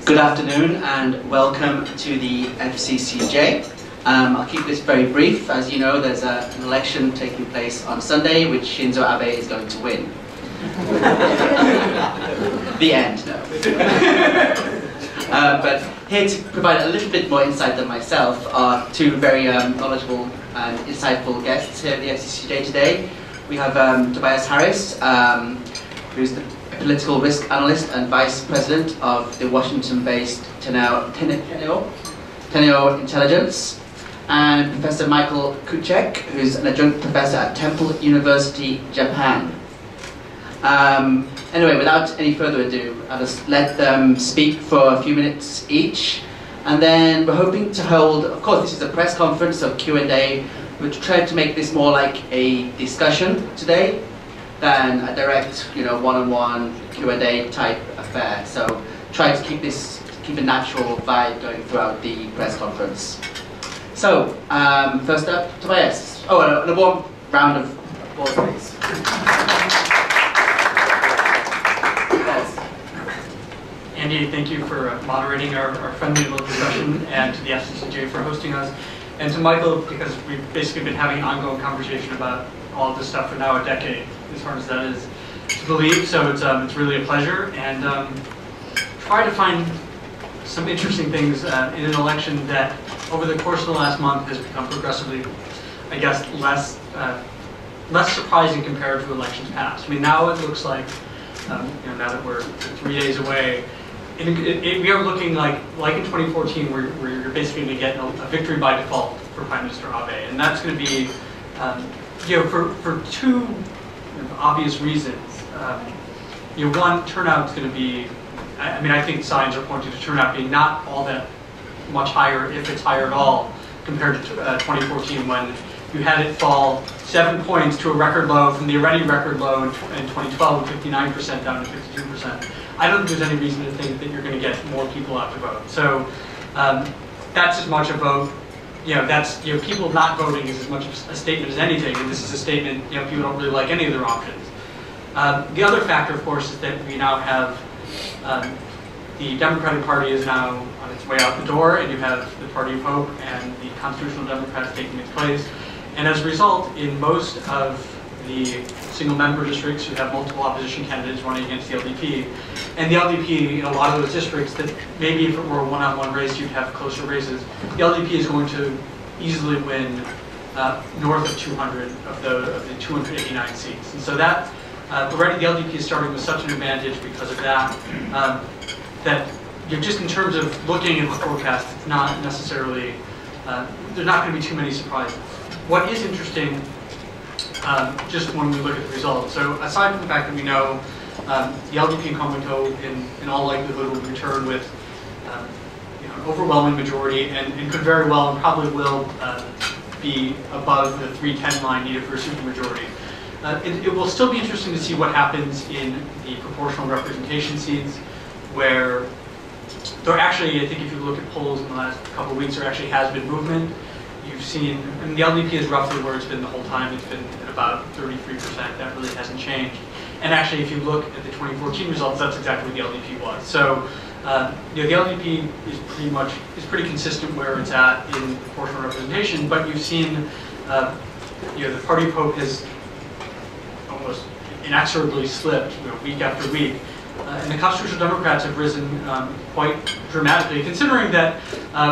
Good afternoon and welcome to the FCCJ. I'll keep this very brief. As you know, there's an election taking place on Sunday, which Shinzo Abe is going to win. The end, no. But here to provide a little bit more insight than myself are two very knowledgeable and insightful guests here at the FCCJ today. We have Tobias Harris, who's the Political Risk Analyst and Vice President of the Washington-based Teneo Intelligence, and Professor Michael Cucek, who's an Adjunct Professor at Temple University, Japan. Anyway, without any further ado, I'll just let them speak for a few minutes each, and then we're hoping to hold, of course this is a press conference, so Q&A, we've tried to make this more like a discussion today than a direct, one-on-one Q&A type affair. So try to keep a natural vibe going throughout the press conference. So, first up, Tobias. Oh, and a warm round of applause, please. Andy, thank you for moderating our friendly little discussion, and to the FCCJ for hosting us. And to Michael, because we've basically been having an ongoing conversation about all of this stuff for now a decade, as hard as that is to believe. So it's really a pleasure, and try to find some interesting things in an election that over the course of the last month has become progressively, I guess, less surprising compared to elections past. I mean, now it looks like, now that we're 3 days away, we are looking like in 2014, where you're basically going to get a victory by default for Prime Minister Abe, and that's going to be, for two obvious reasons. One, turnout is going to be, I think signs are pointing to turnout being not all that much higher, if it's higher at all, compared to 2014, when you had it fall 7 points to a record low from the already record low in 2012, 59% down to 52%. I don't think there's any reason to think that you're going to get more people out to vote. So that's as much a vote. People not voting is as much a statement as anything, and this is a statement. People don't really like any of their options. The other factor, of course, is that we now have the Democratic Party is now on its way out the door, and you have the Party of Hope and the Constitutional Democrats taking its place. And as a result, in most of the single-member districts, you have multiple opposition candidates running against the LDP. And the LDP, in a lot of those districts, that maybe if it were a one-on-one race, you'd have closer races. The LDP is going to easily win north of 200 of the 289 seats. And so that, already the LDP is starting with such an advantage because of that, that just in terms of looking at the forecast, it's not necessarily, there's not going to be too many surprises. What is interesting, just when we look at the results, so aside from the fact that we know the LDP incumbent in all likelihood will return with an overwhelming majority, and could very well and probably will be above the 310 line needed for a supermajority. It will still be interesting to see what happens in the proportional representation seats, where there actually, I think if you look at polls in the last couple of weeks, there actually has been movement. You've seen, the LDP is roughly where it's been the whole time. It's been at about 33%. That really hasn't changed. And actually, if you look at the 2014 results, that's exactly what the LDP was. So, the LDP is pretty consistent where it's at in proportional representation. But you've seen, the Party of Hope has almost inexorably slipped, week after week. And the Constitutional Democrats have risen quite dramatically, considering that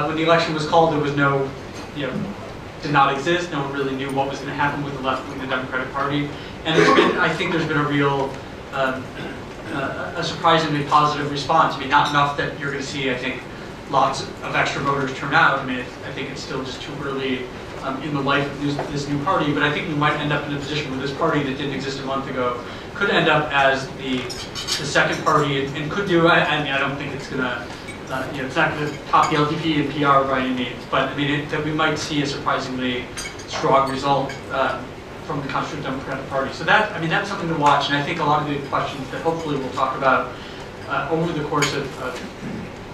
when the election was called, there was no, did not exist. No one really knew what was going to happen with the left wing of the Democratic Party. And it's been, I think there's been a real, a surprisingly positive response. I mean, not enough that you're going to see, I think, lots of extra voters turn out. I mean, I think it's still just too early in the life of this new party, but I think we might end up in a position where this party that didn't exist a month ago could end up as the second party, and could do. I mean, I don't think it's gonna, it's not gonna top the LDP in PR by any means, but I mean that we might see a surprisingly strong result from the Constitutional Democratic Party. So that, I mean, that's something to watch, and I think a lot of the questions that hopefully we'll talk about over the course of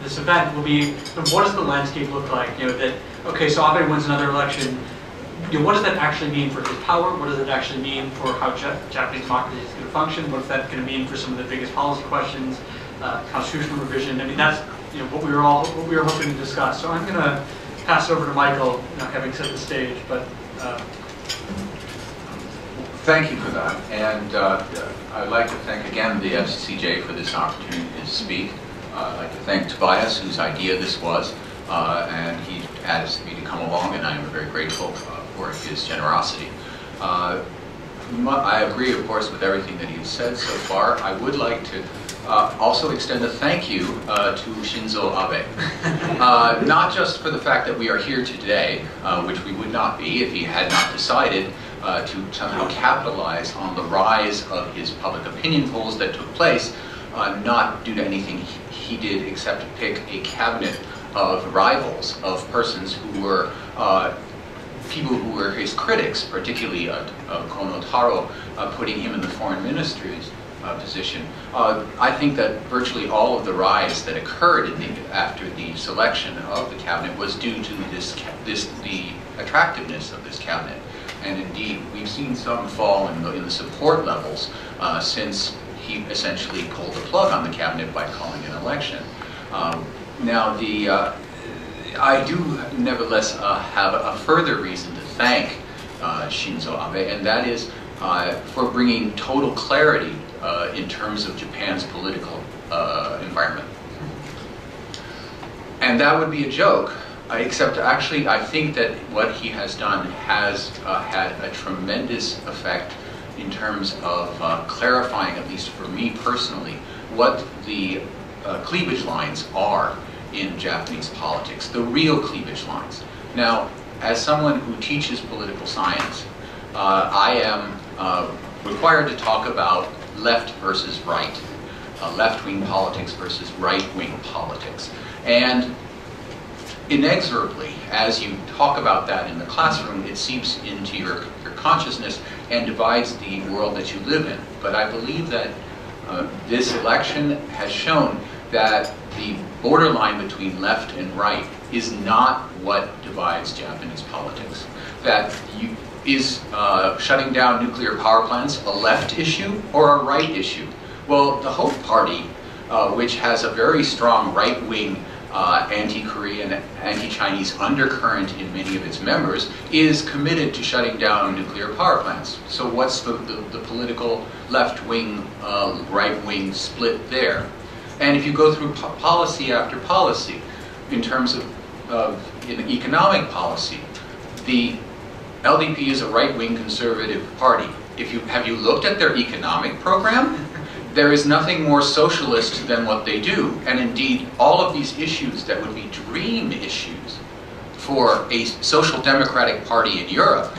this event will be, what does the landscape look like? Okay, so Abe wins another election. What does that actually mean for his power? What does it actually mean for how Japanese democracy is going to function? What's that going to mean for some of the biggest policy questions, constitutional revision? I mean, that's what we were hoping to discuss. So I'm going to pass it over to Michael, having set the stage. But thank you for that, and I'd like to thank again the FCCJ for this opportunity to speak. I'd like to thank Tobias, whose idea this was, and he asked me to come along, and I am very grateful for his generosity. I agree, of course, with everything that he's said so far. I would like to also extend a thank you to Shinzo Abe. Not just for the fact that we are here today, which we would not be if he had not decided to somehow capitalize on the rise of his public opinion polls that took place, not due to anything he did except to pick a cabinet of rivals, of persons who were people who were his critics, particularly Kono Taro, putting him in the foreign ministry's position. I think that virtually all of the rise that occurred after the selection of the cabinet was due to the attractiveness of this cabinet. And indeed, we've seen some fall in the support levels since he essentially pulled the plug on the cabinet by calling an election. Now, I do nevertheless have a further reason to thank Shinzo Abe, and that is for bringing total clarity in terms of Japan's political environment. And that would be a joke, except actually I think that what he has done has had a tremendous effect in terms of clarifying, at least for me personally, what the cleavage lines are in Japanese politics, the real cleavage lines. Now, as someone who teaches political science, I am required to talk about left versus right, left-wing politics versus right-wing politics. And inexorably, as you talk about that in the classroom, it seeps into your consciousness and divides the world that you live in. But I believe that this election has shown that the borderline between left and right is not what divides Japanese politics. That is shutting down nuclear power plants a left issue or a right issue? Well, the Hope Party, which has a very strong right-wing anti-Korean, anti-Chinese undercurrent in many of its members, is committed to shutting down nuclear power plants. So what's the political left-wing, right-wing split there? And if you go through policy after policy, in terms of in economic policy, the LDP is a right-wing conservative party. Have you looked at their economic program? There is nothing more socialist than what they do. And indeed, all of these issues that would be dream issues for a social democratic party in Europe,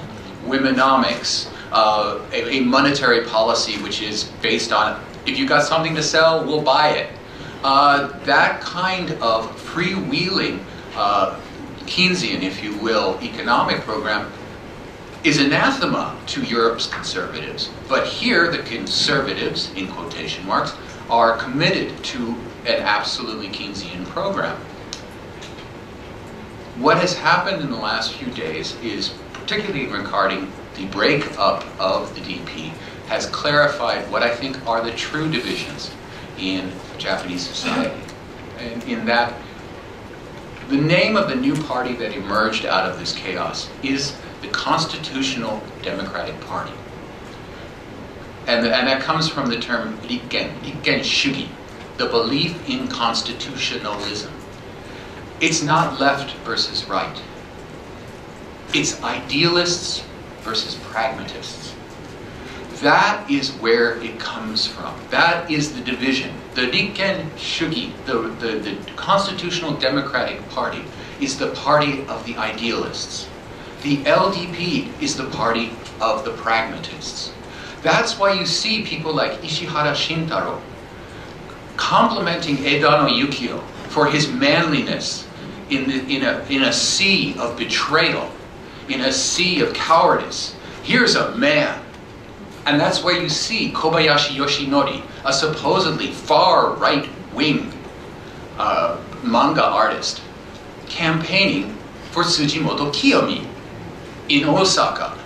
womenomics, a monetary policy which is based on, if you got something to sell, we'll buy it. That kind of freewheeling Keynesian, if you will, economic program is anathema to Europe's conservatives. But here, the conservatives, in quotation marks, are committed to an absolutely Keynesian program. What has happened in the last few days is, particularly regarding the breakup of the DP, has clarified what I think are the true divisions in Japanese society. And in that, the name of the new party that emerged out of this chaos is the Constitutional Democratic Party. And that comes from the term Rikken Shugi, the belief in constitutionalism. It's not left versus right. It's idealists versus pragmatists. That is where it comes from. That is the division. The Rikken Shugi, the Constitutional Democratic Party, is the party of the idealists. The LDP is the party of the pragmatists. That's why you see people like Ishihara Shintaro complimenting Edano Yukio for his manliness in a sea of betrayal, in a sea of cowardice. Here's a man. And that's why you see Kobayashi Yoshinori, a supposedly far right-wing manga artist, campaigning for Tsujimoto Kiyomi in Osaka,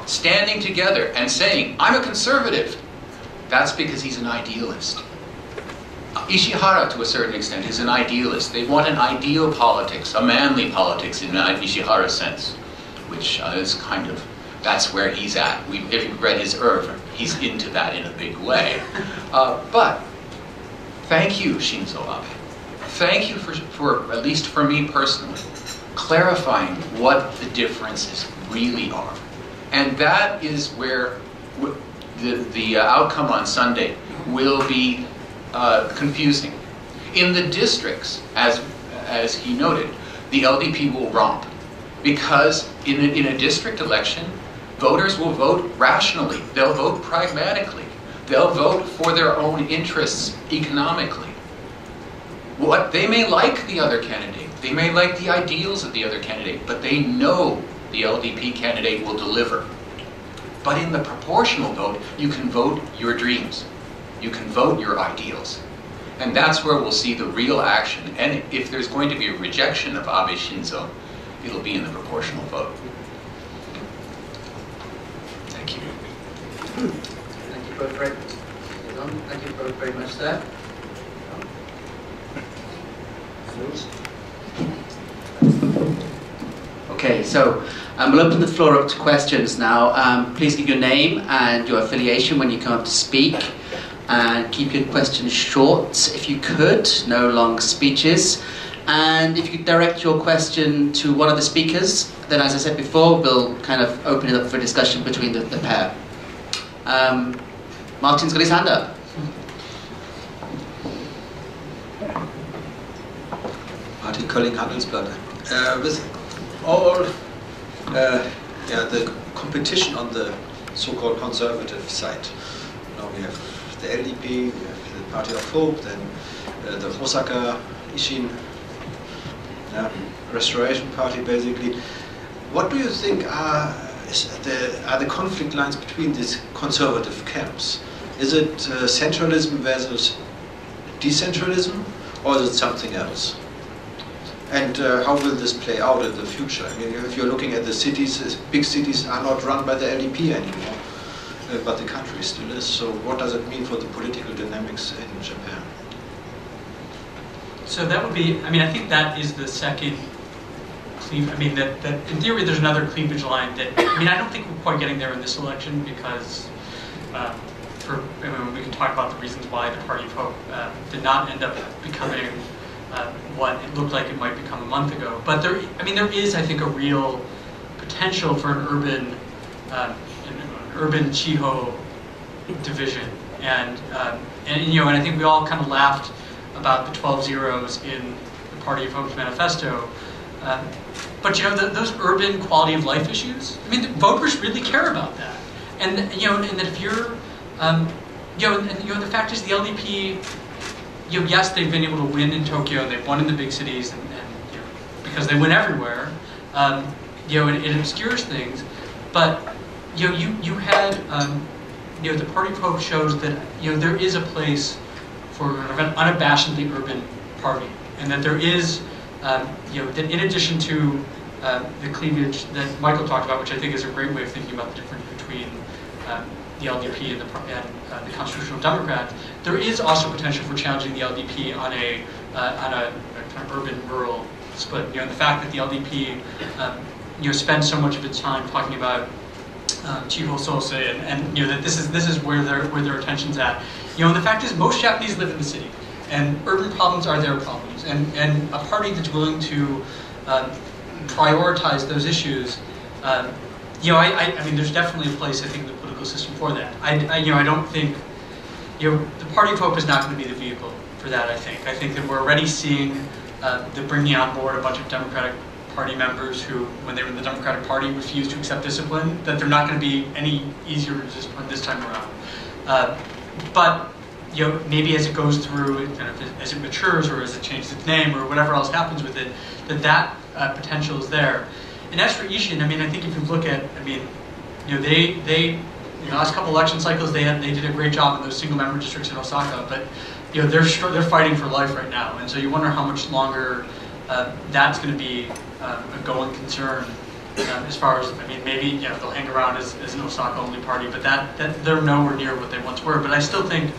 standing together and saying, I'm a conservative. That's because he's an idealist. Ishihara, to a certain extent, is an idealist. They want an ideal politics, a manly politics in Ishihara's sense, which is kind of, that's where he's at. If you've read his oeuvre, he's into that in a big way. But thank you, Shinzo Abe. Thank you for, at least for me personally, clarifying what the differences really are. And that is where the outcome on Sunday will be confusing. In the districts, as he noted, the LDP will romp. Because in a district election, voters will vote rationally. They'll vote pragmatically. They'll vote for their own interests economically. They may like the other candidate. They may like the ideals of the other candidate, but they know the LDP candidate will deliver. But in the proportional vote, you can vote your dreams. You can vote your ideals. And that's where we'll see the real action. And if there's going to be a rejection of Abe Shinzo, it'll be in the proportional vote. Thank you. Thank you both very, thank you both very much there. Okay, so we'll open the floor up to questions now. Please give your name and your affiliation when you come up to speak. And keep your questions short, if you could, no long speeches. And if you could direct your question to one of the speakers, then as I said before, we'll kind of open it up for discussion between the pair. Martin's got his hand up. Martin Kölling, Handelsblatt. With all the competition on the so-called conservative side, now we have the LDP, we have the Party of Hope, then the Hosaka Ishin Restoration Party, basically. What do you think are the conflict lines between these conservative camps? Is it centralism versus decentralism, or is it something else? And how will this play out in the future? I mean, if you're looking at the cities, big cities are not run by the LDP anymore, but the country still is. So what does it mean for the political dynamics in Japan? So that would be, I mean, I think that is the second cleavage. I mean, that in theory there's another cleavage line that, I mean, I don't think we're quite getting there in this election because, we can talk about the reasons why the Party of Hope did not end up becoming what it looked like it might become a month ago. But there is, I think, a real potential for an urban Chiho division, and I think we all kind of laughed about the 12 zeros in the Party of Hope's manifesto. But those urban quality of life issues, I mean, the voters really care about that, and that if you're, the fact is the LDP. Yes, they've been able to win in Tokyo, and they've won in the big cities, and because they win everywhere, it obscures things. But you had, the Party of Hope shows that there is a place for an unabashedly urban party, and that there is, that in addition to the cleavage that Michael talked about, which I think is a great way of thinking about the difference between the LDP and the Constitutional Democrats, there is also potential for challenging the LDP on a kind of urban-rural split. The fact that the LDP spends so much of its time talking about Chiho Sosei and that this is where their attention's at. The fact is most Japanese live in the city, and urban problems are their problems, and a party that's willing to prioritize those issues. I mean, there's definitely a place, I think, in the political system for that. I don't think, the Party of Hope is not going to be the vehicle for that, I think that we're already seeing the bringing on board a bunch of Democratic Party members who, when they were in the Democratic Party, refused to accept discipline, that they're not going to be any easier to discipline this time around. But, maybe as it goes through, kind of as it matures, or as it changes its name, or whatever else happens with it, that potential is there. And as for Ishin, I mean, I think if you look at, they the last couple election cycles, they did a great job in those single-member districts in Osaka, but they're fighting for life right now, and so you wonder how much longer that's going to be a going concern. As far as, maybe they'll hang around as an Osaka-only party, but that they're nowhere near what they once were. But I still think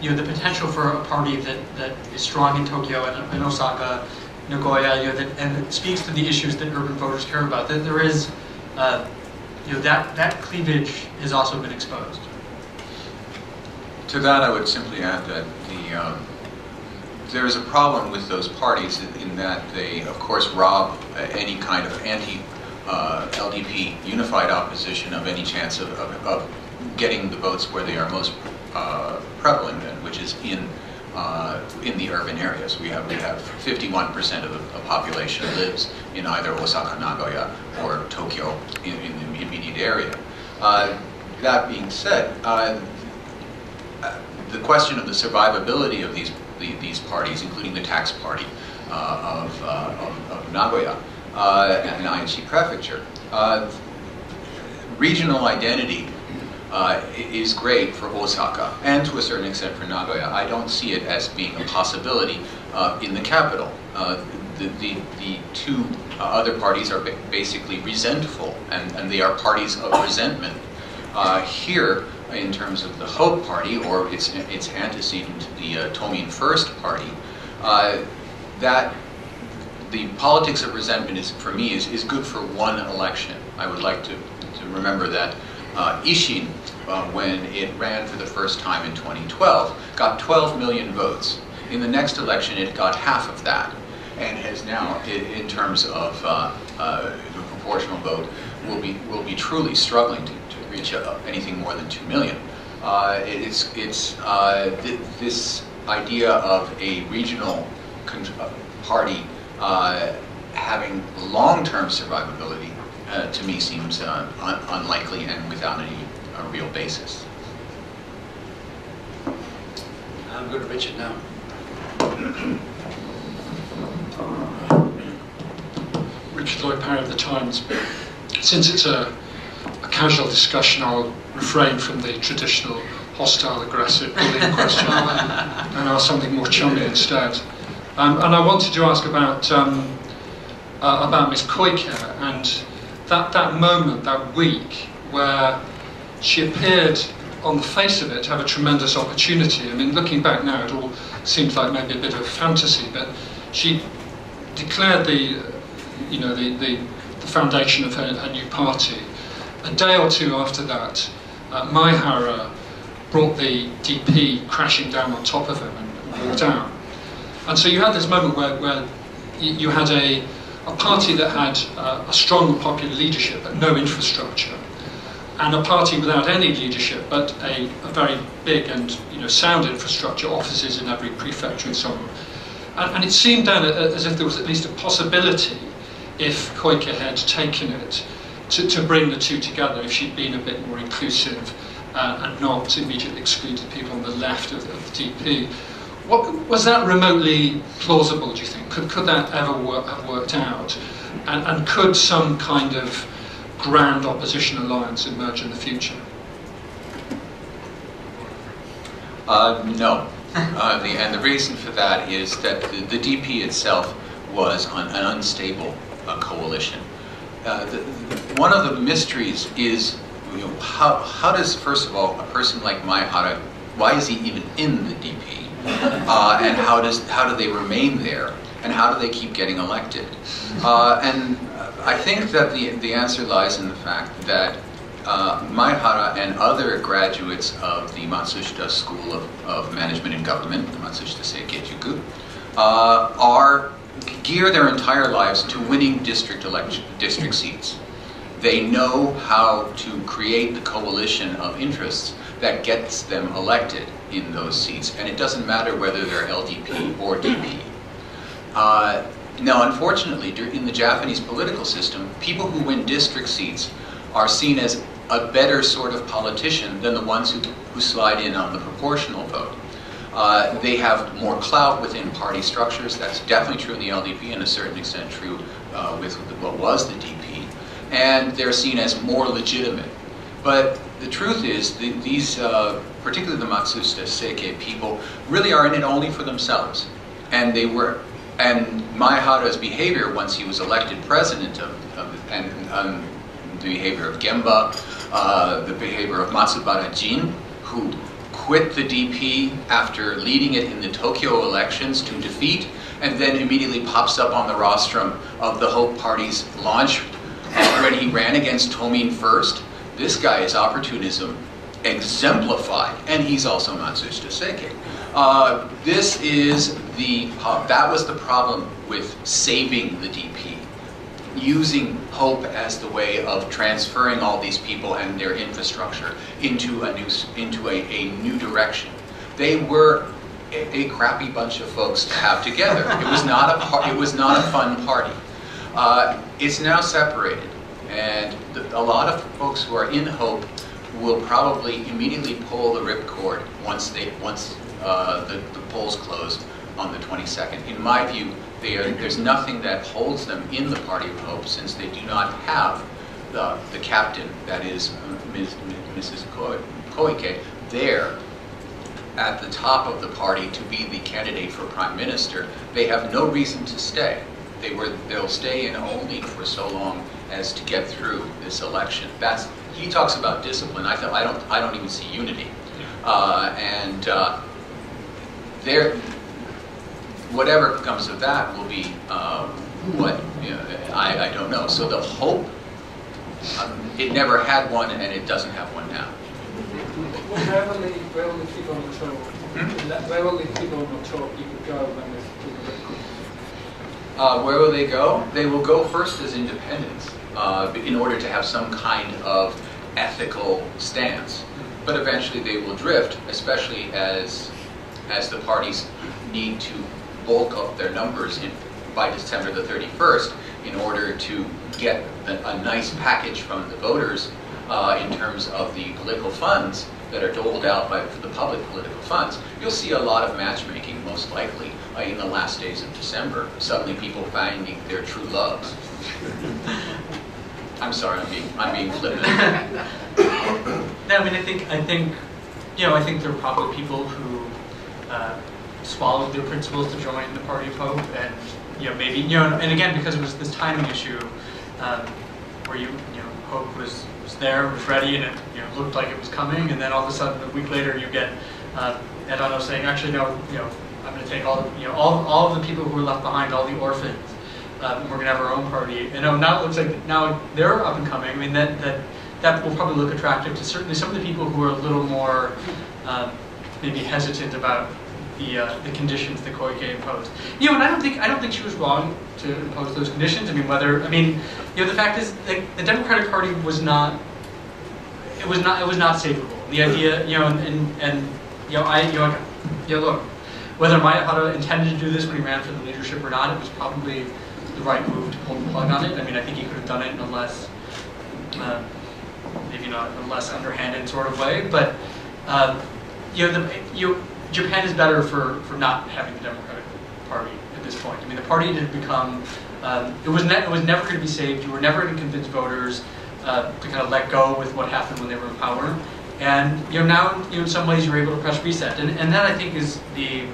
the potential for a party that is strong in Tokyo and Osaka, Nagoya, and it speaks to the issues that urban voters care about. That there is, that cleavage has also been exposed. To that, I would simply add that there is a problem with those parties in that they, of course, rob any kind of anti-LDP unified opposition of any chance of getting the votes where they are most prevalent, which is in the urban areas. We have 51% of the population lives in either Osaka, Nagoya, or Tokyo in the immediate area. That being said, the question of the survivability of these parties, including the tax party of Nagoya and Aichi Prefecture, regional identity is great for Osaka and to a certain extent for Nagoya. I don't see it as being a possibility in the capital. The two other parties are basically resentful, and they are parties of resentment. Here, in terms of the Hope Party, or its antecedent, the Tomin First Party, that the politics of resentment for me is good for one election. I would like to remember that Ishin, when it ran for the first time in 2012, got 12 million votes. In the next election, it got half of that, and has now, in terms of the proportional vote, will be truly struggling to reach anything more than 2 million. This idea of a regional party having long-term survivability to me seems unlikely and without any real basis. I'm going to Richard now. Richard Lloyd Parry of the Times. Since it's a casual discussion, I'll refrain from the traditional hostile, aggressive, bullying question and ask something more chummy instead. And I wanted to ask about Ms. Cucek and that moment, that week, where she appeared, on the face of it, to have a tremendous opportunity. I mean, looking back now, it all seems like maybe a bit of fantasy, but she declared the foundation of her new party. A day or two after that, Maihara brought the DP crashing down on top of him and walked out. And so you had this moment where you had a party that had a strong popular leadership but no infrastructure, and a party without any leadership but a very big and sound infrastructure, offices in every prefecture and so on. And it seemed then as if there was at least a possibility, if Cucek had taken it, to bring the two together, if she'd been a bit more inclusive and not immediately excluded people on the left of the DP. Was that remotely plausible, do you think? Could that ever have worked out? And could some kind of grand opposition alliance emerge in the future? No. And the reason for that is that the DP itself was an unstable coalition. One of the mysteries is, how does, first of all, a person like Maihara, why is he even in the DP? And how do they remain there? And how do they keep getting elected? And I think that the answer lies in the fact that Maihara and other graduates of the Matsushita School of Management and Government, the Matsushita Seikei Juku, gear their entire lives to winning district seats. They know how to create the coalition of interests that gets them elected in those seats, and it doesn't matter whether they're LDP or DP. Now, unfortunately, in the Japanese political system, people who win district seats are seen as a better sort of politician than the ones who slide in on the proportional vote. They have more clout within party structures. That's definitely true in the LDP, and a certain extent true with what was the DP. And they're seen as more legitimate. But the truth is, these, particularly the Matsushita Seikei people, really are in it only for themselves. And Maihara's behavior once he was elected president the behavior of Gemba, the behavior of Matsubara Jin, who quit the DP after leading it in the Tokyo elections to defeat, and then immediately pops up on the rostrum of the Hope Party's launch when he ran against Tomin first. This guy is opportunism exemplified, and he's also Matsushita Seike. That was the problem with saving the DP, using Hope as the way of transferring all these people and their infrastructure into a new direction. They were a crappy bunch of folks to have together. It was not a fun party. It's now separated, and a lot of folks who are in Hope will probably immediately pull the ripcord once the polls close on the 22nd. In my view, there's nothing that holds them in the Party of Hope, since they do not have the captain, that is Mrs. Koike, there at the top of the party to be the candidate for prime minister. They have no reason to stay. They'll stay in only for so long as to get through this election. He talks about discipline. I don't even see unity, whatever comes of that will be I don't know. So the Hope, it never had one, and it doesn't have one now. Where will the people on the show? Where will the people on the show go when where will they go? They will go first as independents in order to have some kind of ethical stance. But eventually they will drift, especially as the parties need to bulk up their numbers by December the 31st in order to get a nice package from the voters in terms of the political funds that are doled out for the public political funds. You'll see a lot of matchmaking, most likely, in the last days of December. Suddenly people finding their true loves. I'm sorry, I'm being flippant. No, I mean, I think there are probably people who swallowed their principles to join the Party of Hope, and maybe and again, because it was this timing issue where Hope was there, was ready, and it looked like it was coming, and then all of a sudden a week later you get Ed Ono saying, actually no, I'm going to take all of the people who were left behind, all the orphans, and we're going to have our own party. And now it looks like now they're up and coming. I mean that will probably look attractive to certainly some of the people who are a little more maybe hesitant about the conditions that Koike imposed. And I don't think she was wrong to impose those conditions. I mean, the fact is that the Democratic Party was not savable. The idea, look, whether Maehara intended to do this when he ran for the leadership or not, it was probably the right move to pull the plug on it. I mean, I think he could have done it in a less, maybe not a less underhanded sort of way, but Japan is better for not having the Democratic Party at this point. I mean, the party had become, it was never going to be saved. You were never going to convince voters to kind of let go with what happened when they were in power. And now in some ways you're able to press reset, and that I think is the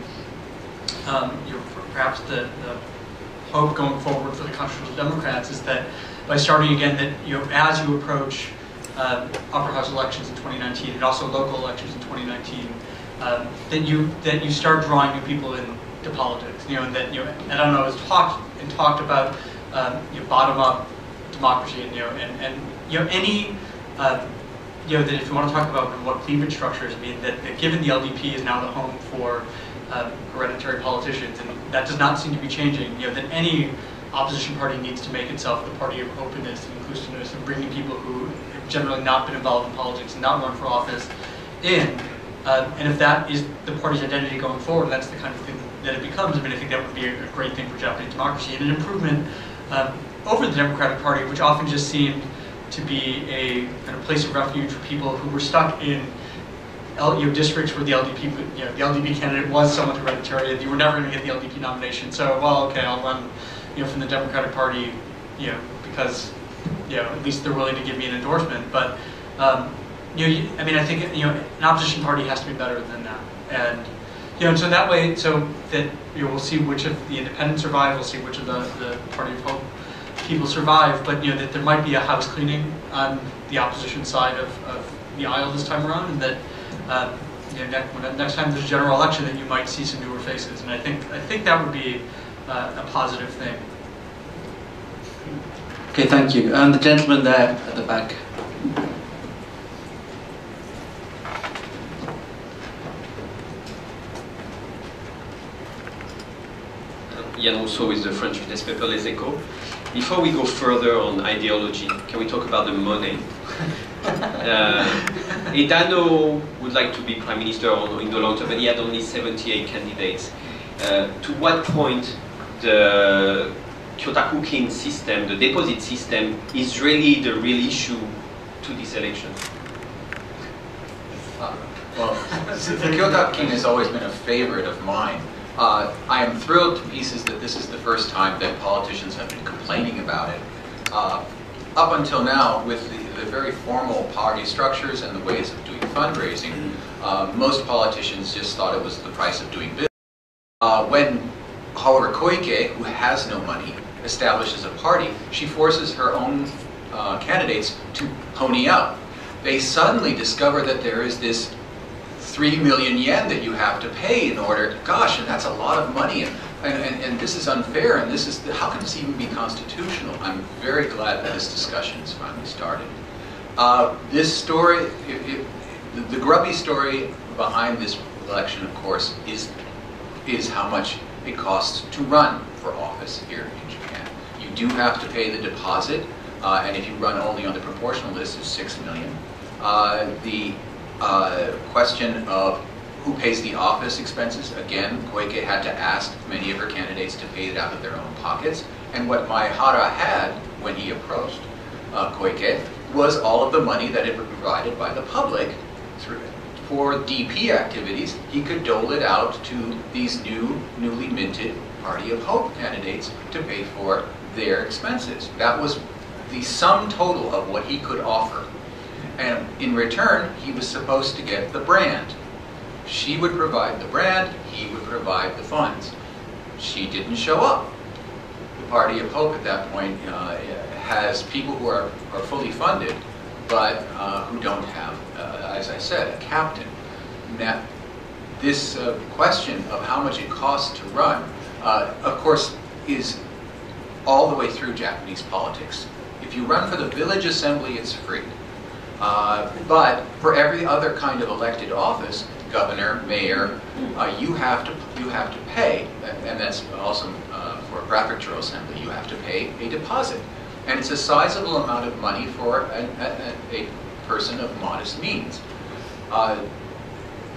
perhaps the hope going forward for the Constitutional Democrats is that by starting again, that as you approach upper house elections in 2019 and also local elections in 2019, that you start drawing new people into politics. And that I don't know, it's talked about bottom up democracy, and any. That if you want to talk about what cleavage structures mean, that given the LDP is now the home for hereditary politicians, and that does not seem to be changing, that any opposition party needs to make itself the party of openness and inclusiveness and bringing people who have generally not been involved in politics and not run for office in. And if that is the party's identity going forward, that's the kind of thing that it becomes. I mean, I think that would be a great thing for Japanese democracy and an improvement over the Democratic Party, which often just seemed to be a kind of place of refuge for people who were stuck in districts where the LDP candidate was somewhat hereditary. You were never going to get the LDP nomination, so okay, I'll run from the Democratic Party, because at least they're willing to give me an endorsement. But I think an opposition party has to be better than that, and so that way, so that we'll see which of the independents survive, we'll see which of the Party of Hope people survive, but that there might be a house cleaning on the opposition side of the aisle this time around, and that next time there's a general election, that you might see some newer faces, and I think that would be a positive thing. Okay, thank you. And the gentleman there at the back. Yann Rousseau with the French newspaper Les Echos. Before we go further on ideology, can we talk about the money? Edano would like to be prime minister in the long term, but he had only 78 candidates. To what point the Kyotakukin system, the deposit system, is really the real issue to this election? Well, the Kyotakukin has always been a favorite of mine. I am thrilled to pieces that this is the first time that politicians have been complaining about it. Up until now, with the very formal party structures and the ways of doing fundraising, most politicians just thought it was the price of doing business. When, however, Koike, who has no money, establishes a party, she forces her own candidates to pony up. They suddenly discover that there is this 3 million yen that you have to pay in order, gosh, and that's a lot of money, and this is unfair, and this is, how can this even be constitutional? I'm very glad that this discussion has finally started. This story, the grubby story behind this election, of course, is how much it costs to run for office here in Japan. You do have to pay the deposit, and if you run only on the proportional list, it's 6 million. The question of who pays the office expenses, again, Koike had to ask many of her candidates to pay it out of their own pockets. And what Maehara had when he approached Koike was all of the money that had been provided by the public for DP activities. He could dole it out to these newly minted Party of Hope candidates to pay for their expenses. That was the sum total of what he could offer. And in return, he was supposed to get the brand. She would provide the brand, he would provide the funds. She didn't show up. The Party of Hope at that point has people who are fully funded, but who don't have, as I said, a captain. Now, this question of how much it costs to run, of course, is all the way through Japanese politics. If you run for the village assembly, it's free. But for every other kind of elected office, governor, mayor, you have to pay, and that's also for a prefectural assembly, you have to pay a deposit. And it's a sizable amount of money for a person of modest means.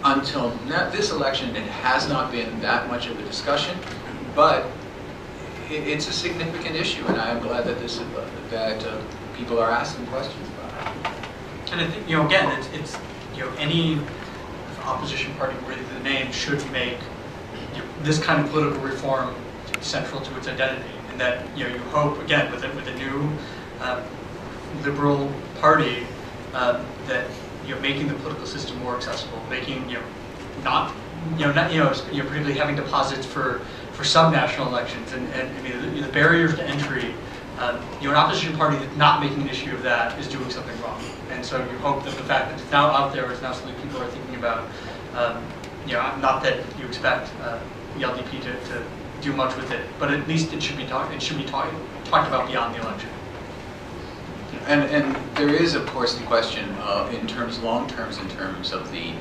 Until this election, it has not been that much of a discussion, but it's a significant issue, and I am glad that people are asking questions about it. And I think, again, it's any opposition party worthy of the name should make this kind of political reform central to its identity, and that you hope, again, with a new liberal party, that making the political system more accessible, making not particularly having deposits for sub-national elections, and I mean the barriers to entry. An opposition party that's not making an issue of that is doing something wrong. And so you hope that the fact that it's now out there is now something people are thinking about. Not that you expect the LDP to do much with it, but at least it should be talked about beyond the election. And there is, of course, the question long terms in terms of the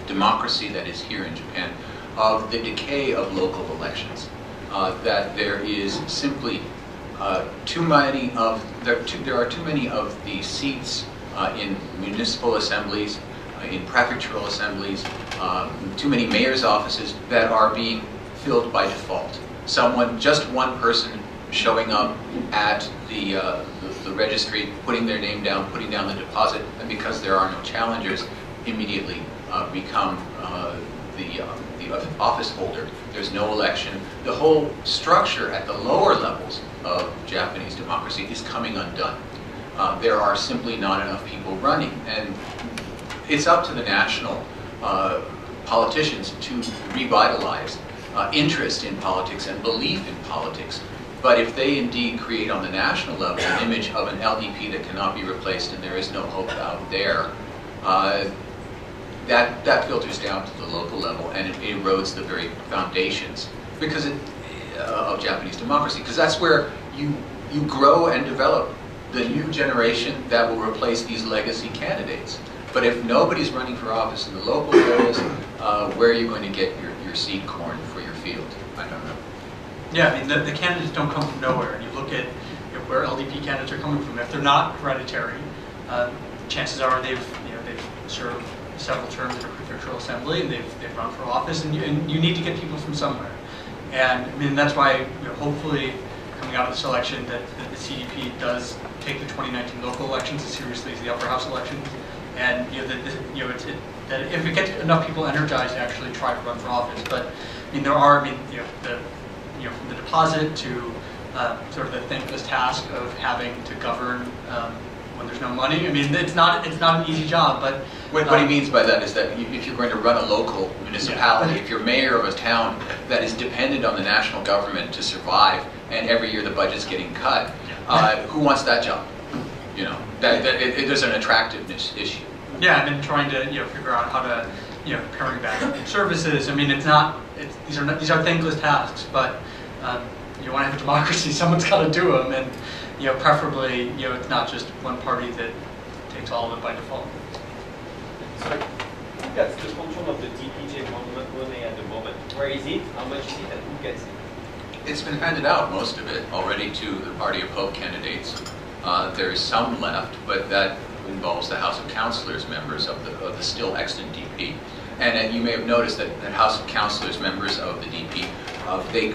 democracy that is here in Japan, of the decay of local elections. That there is simply there are too many of the seats in municipal assemblies, in prefectural assemblies, too many mayor's offices that are being filled by default. Just one person showing up at the registry, putting their name down, putting down the deposit, and because there are no challengers, immediately become the office holder. There's no election. The whole structure at the lower levels of Japanese democracy is coming undone. There are simply not enough people running, and it's up to the national politicians to revitalize interest in politics and belief in politics. But if they indeed create on the national level an image of an LDP that cannot be replaced and there is no hope out there, that filters down to the local level, and it erodes the very foundations of Japanese democracy, because that's where you grow and develop the new generation that will replace these legacy candidates. But if nobody's running for office in the local areas, where are you going to get your seed corn for your field? I don't know. Yeah, I mean, the candidates don't come from nowhere, and you look at where LDP candidates are coming from. If they're not hereditary, chances are they've served several terms in a prefectural assembly, and they've run for office, and you need to get people from somewhere. And I mean, that's why hopefully coming out of this election that the CDP does take the 2019 local elections as seriously as the upper house elections, and that if it gets enough people energized to actually try to run for office. But I mean, from the deposit to sort of the thankless task of having to govern when there's no money. I mean, it's not an easy job, but what he means by that is that if you're going to run a local municipality, if you're mayor of a town that is dependent on the national government to survive, and every year the budget's getting cut, who wants that job? There's an attractiveness issue. Yeah, I've been trying to figure out how to paring back services. I mean, these are thankless tasks, but you want to have a democracy, someone's got to do them, and preferably it's not just one party that takes all of it by default. So, who gets the control of the DPJ money at the moment? Where is it? How much is it? And who gets it? It's been handed out, most of it, already to the party of Pope candidates. There is some left, but that involves the House of Councilors members of the still extant DP. And you may have noticed that House of Councilors members of the DP,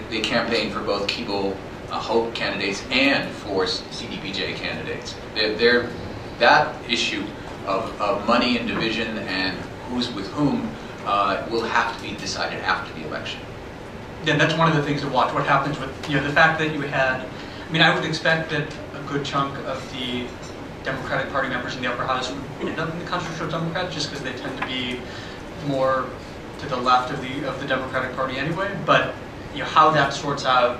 they campaign for both Kibo Hope candidates and for CDPJ candidates. That issue of money and division and who's with whom will have to be decided after the election. Yeah, that's one of the things to watch. What happens with the fact that you had, I mean, I would expect that a good chunk of the Democratic Party members in the upper house would end up in the Constitutional Democrats, just because they tend to be more to the left of the Democratic Party anyway. But how that sorts out,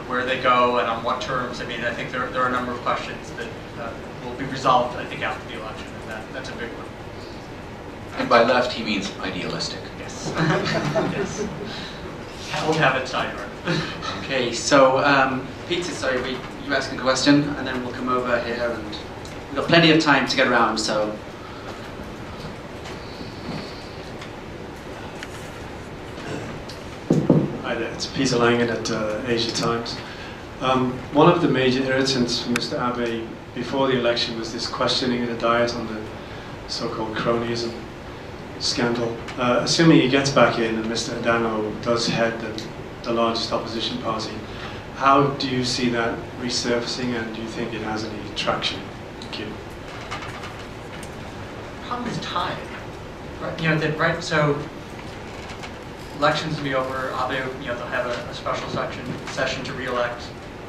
where they go and on what terms. I mean, I think there are a number of questions that will be resolved, I think, after the election, and that's a big one. And by left, he means idealistic. Yes. Yes. Old habits die hard. Okay, so Peter, sorry, you asking a question, and then we'll come over here, and we've got plenty of time to get around, so. Hi there, it's Peter Langen at Asia Times. One of the major irritants for Mr. Abe before the election was this questioning in the Diet on the so-called cronyism scandal. Assuming he gets back in and Mr. Adano does head the largest opposition party, how do you see that resurfacing, and do you think it has any traction? Thank you. The problem is time. Right, so elections will be over. Abe, they'll have a special session to re-elect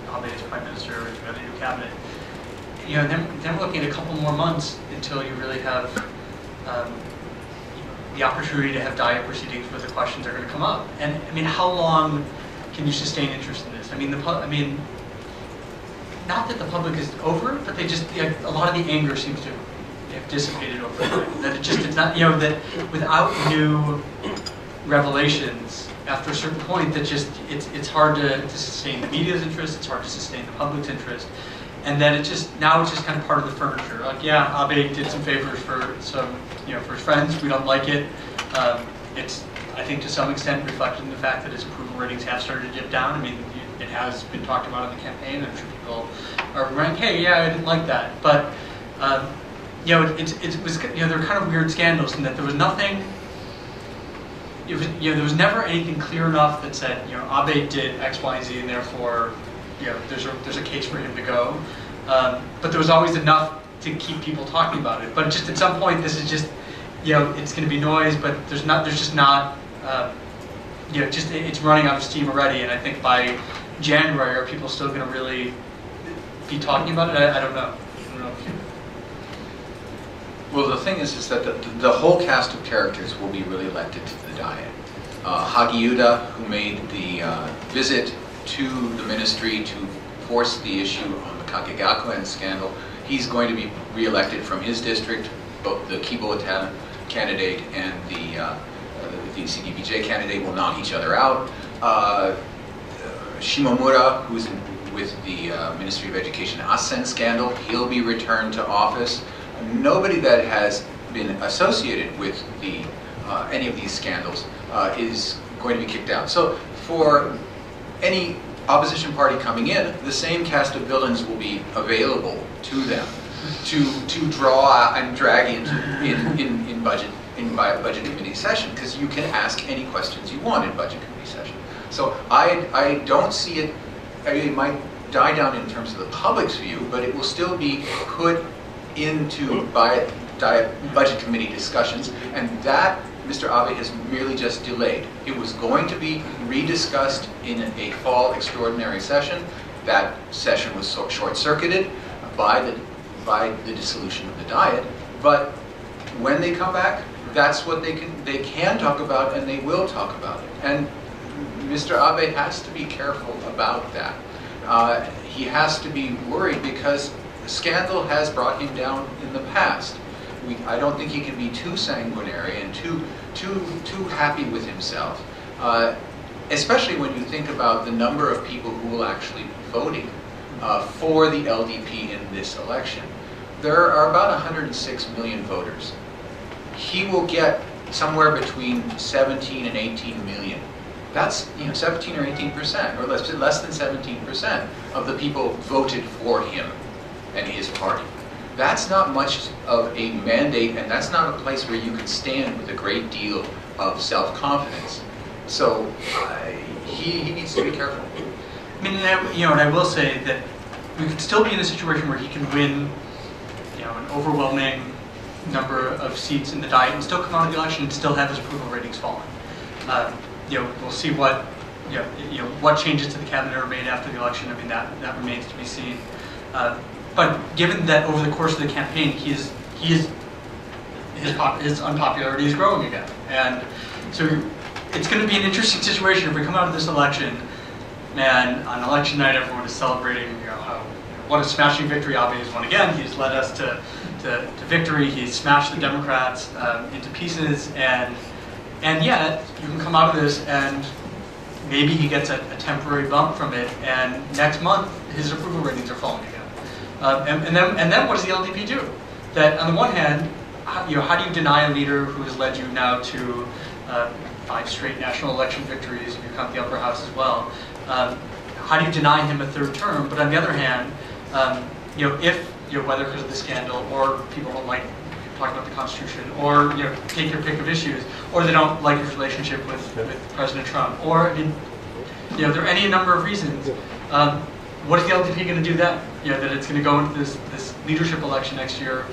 Abe as prime minister or to a new cabinet. Then we're looking at a couple more months until you really have the opportunity to have Diet proceedings where the questions are going to come up. And I mean, how long can you sustain interest in this? I mean, not that the public is over it, but they just a lot of the anger seems to have dissipated over time. That it's not that without new revelations after a certain point, that it's hard to sustain the media's interest. It's hard to sustain the public's interest. And then now it's just kind of part of the furniture. Like, yeah, Abe did some favors for some, for his friends. We don't like it. It's, I think, to some extent reflected in the fact that his approval ratings have started to dip down. I mean, it has been talked about in the campaign. I'm sure people are running, hey, yeah, I didn't like that. But there were kind of weird scandals in that there was nothing. There was never anything clear enough that said, Abe did X, Y, and Z, and therefore, there's a case for him to go. But there was always enough to keep people talking about it. But just at some point, this is just, it's going to be noise. But it's running out of steam already. And I think by January, are people still going to really be talking about it? I don't know. Well, the thing is that the whole cast of characters will be really elected to the Diet. Hagiuda, who made the visit to the ministry to force the issue on the Kakegakuen scandal, he's going to be re-elected from his district, both the Kibo candidate and the CDPJ candidate will knock each other out. Shimomura, who's with the Ministry of Education Asen scandal, he'll be returned to office. Nobody that has been associated with any of these scandals is going to be kicked out. So for any opposition party coming in, the same cast of villains will be available to them to draw and drag in budget committee session, because you can ask any questions you want in budget committee session. So I don't see it. It might die down in terms of the public's view, but it will still be put into budget committee discussions, and that Mr. Abe has merely just delayed. It was going to be rediscussed in a fall extraordinary session. That session was short-circuited by the dissolution of the Diet. But when they come back, that's what they can talk about, and they will talk about it. And Mr. Abe has to be careful about that. He has to be worried because scandal has brought him down in the past. I don't think he can be too sanguinary and too happy with himself, especially when you think about the number of people who will actually be voting for the LDP in this election. There are about 106 million voters. He will get somewhere between 17 and 18 million. That's 17 or 18%, or less than 17% of the people voted for him and his party. That's not much of a mandate, and that's not a place where you can stand with a great deal of self-confidence. So he needs to be careful. I mean, and I will say that we could still be in a situation where he can win, an overwhelming number of seats in the Diet and still come out of the election and still have his approval ratings falling. We'll see what what changes to the cabinet are made after the election. I mean, that remains to be seen. But given that over the course of the campaign, his unpopularity is growing again, and so it's going to be an interesting situation if we come out of this election, and on election night everyone is celebrating, what a smashing victory Abe has won again. He's led us to victory. He's smashed the Democrats into pieces, and yet you can come out of this and maybe he gets a temporary bump from it, and next month his approval ratings are falling again. And then what does the LDP do? That on the one hand, how do you deny a leader who has led you now to 5 straight national election victories, if you count the upper house as well? How do you deny him a 3rd term? But on the other hand, if whether because of the scandal, or people don't like talking about the Constitution, or take your pick of issues, or they don't like his relationship with President Trump, or there are any number of reasons. What is the LDP going to do then? That it's going to go into this leadership election next year,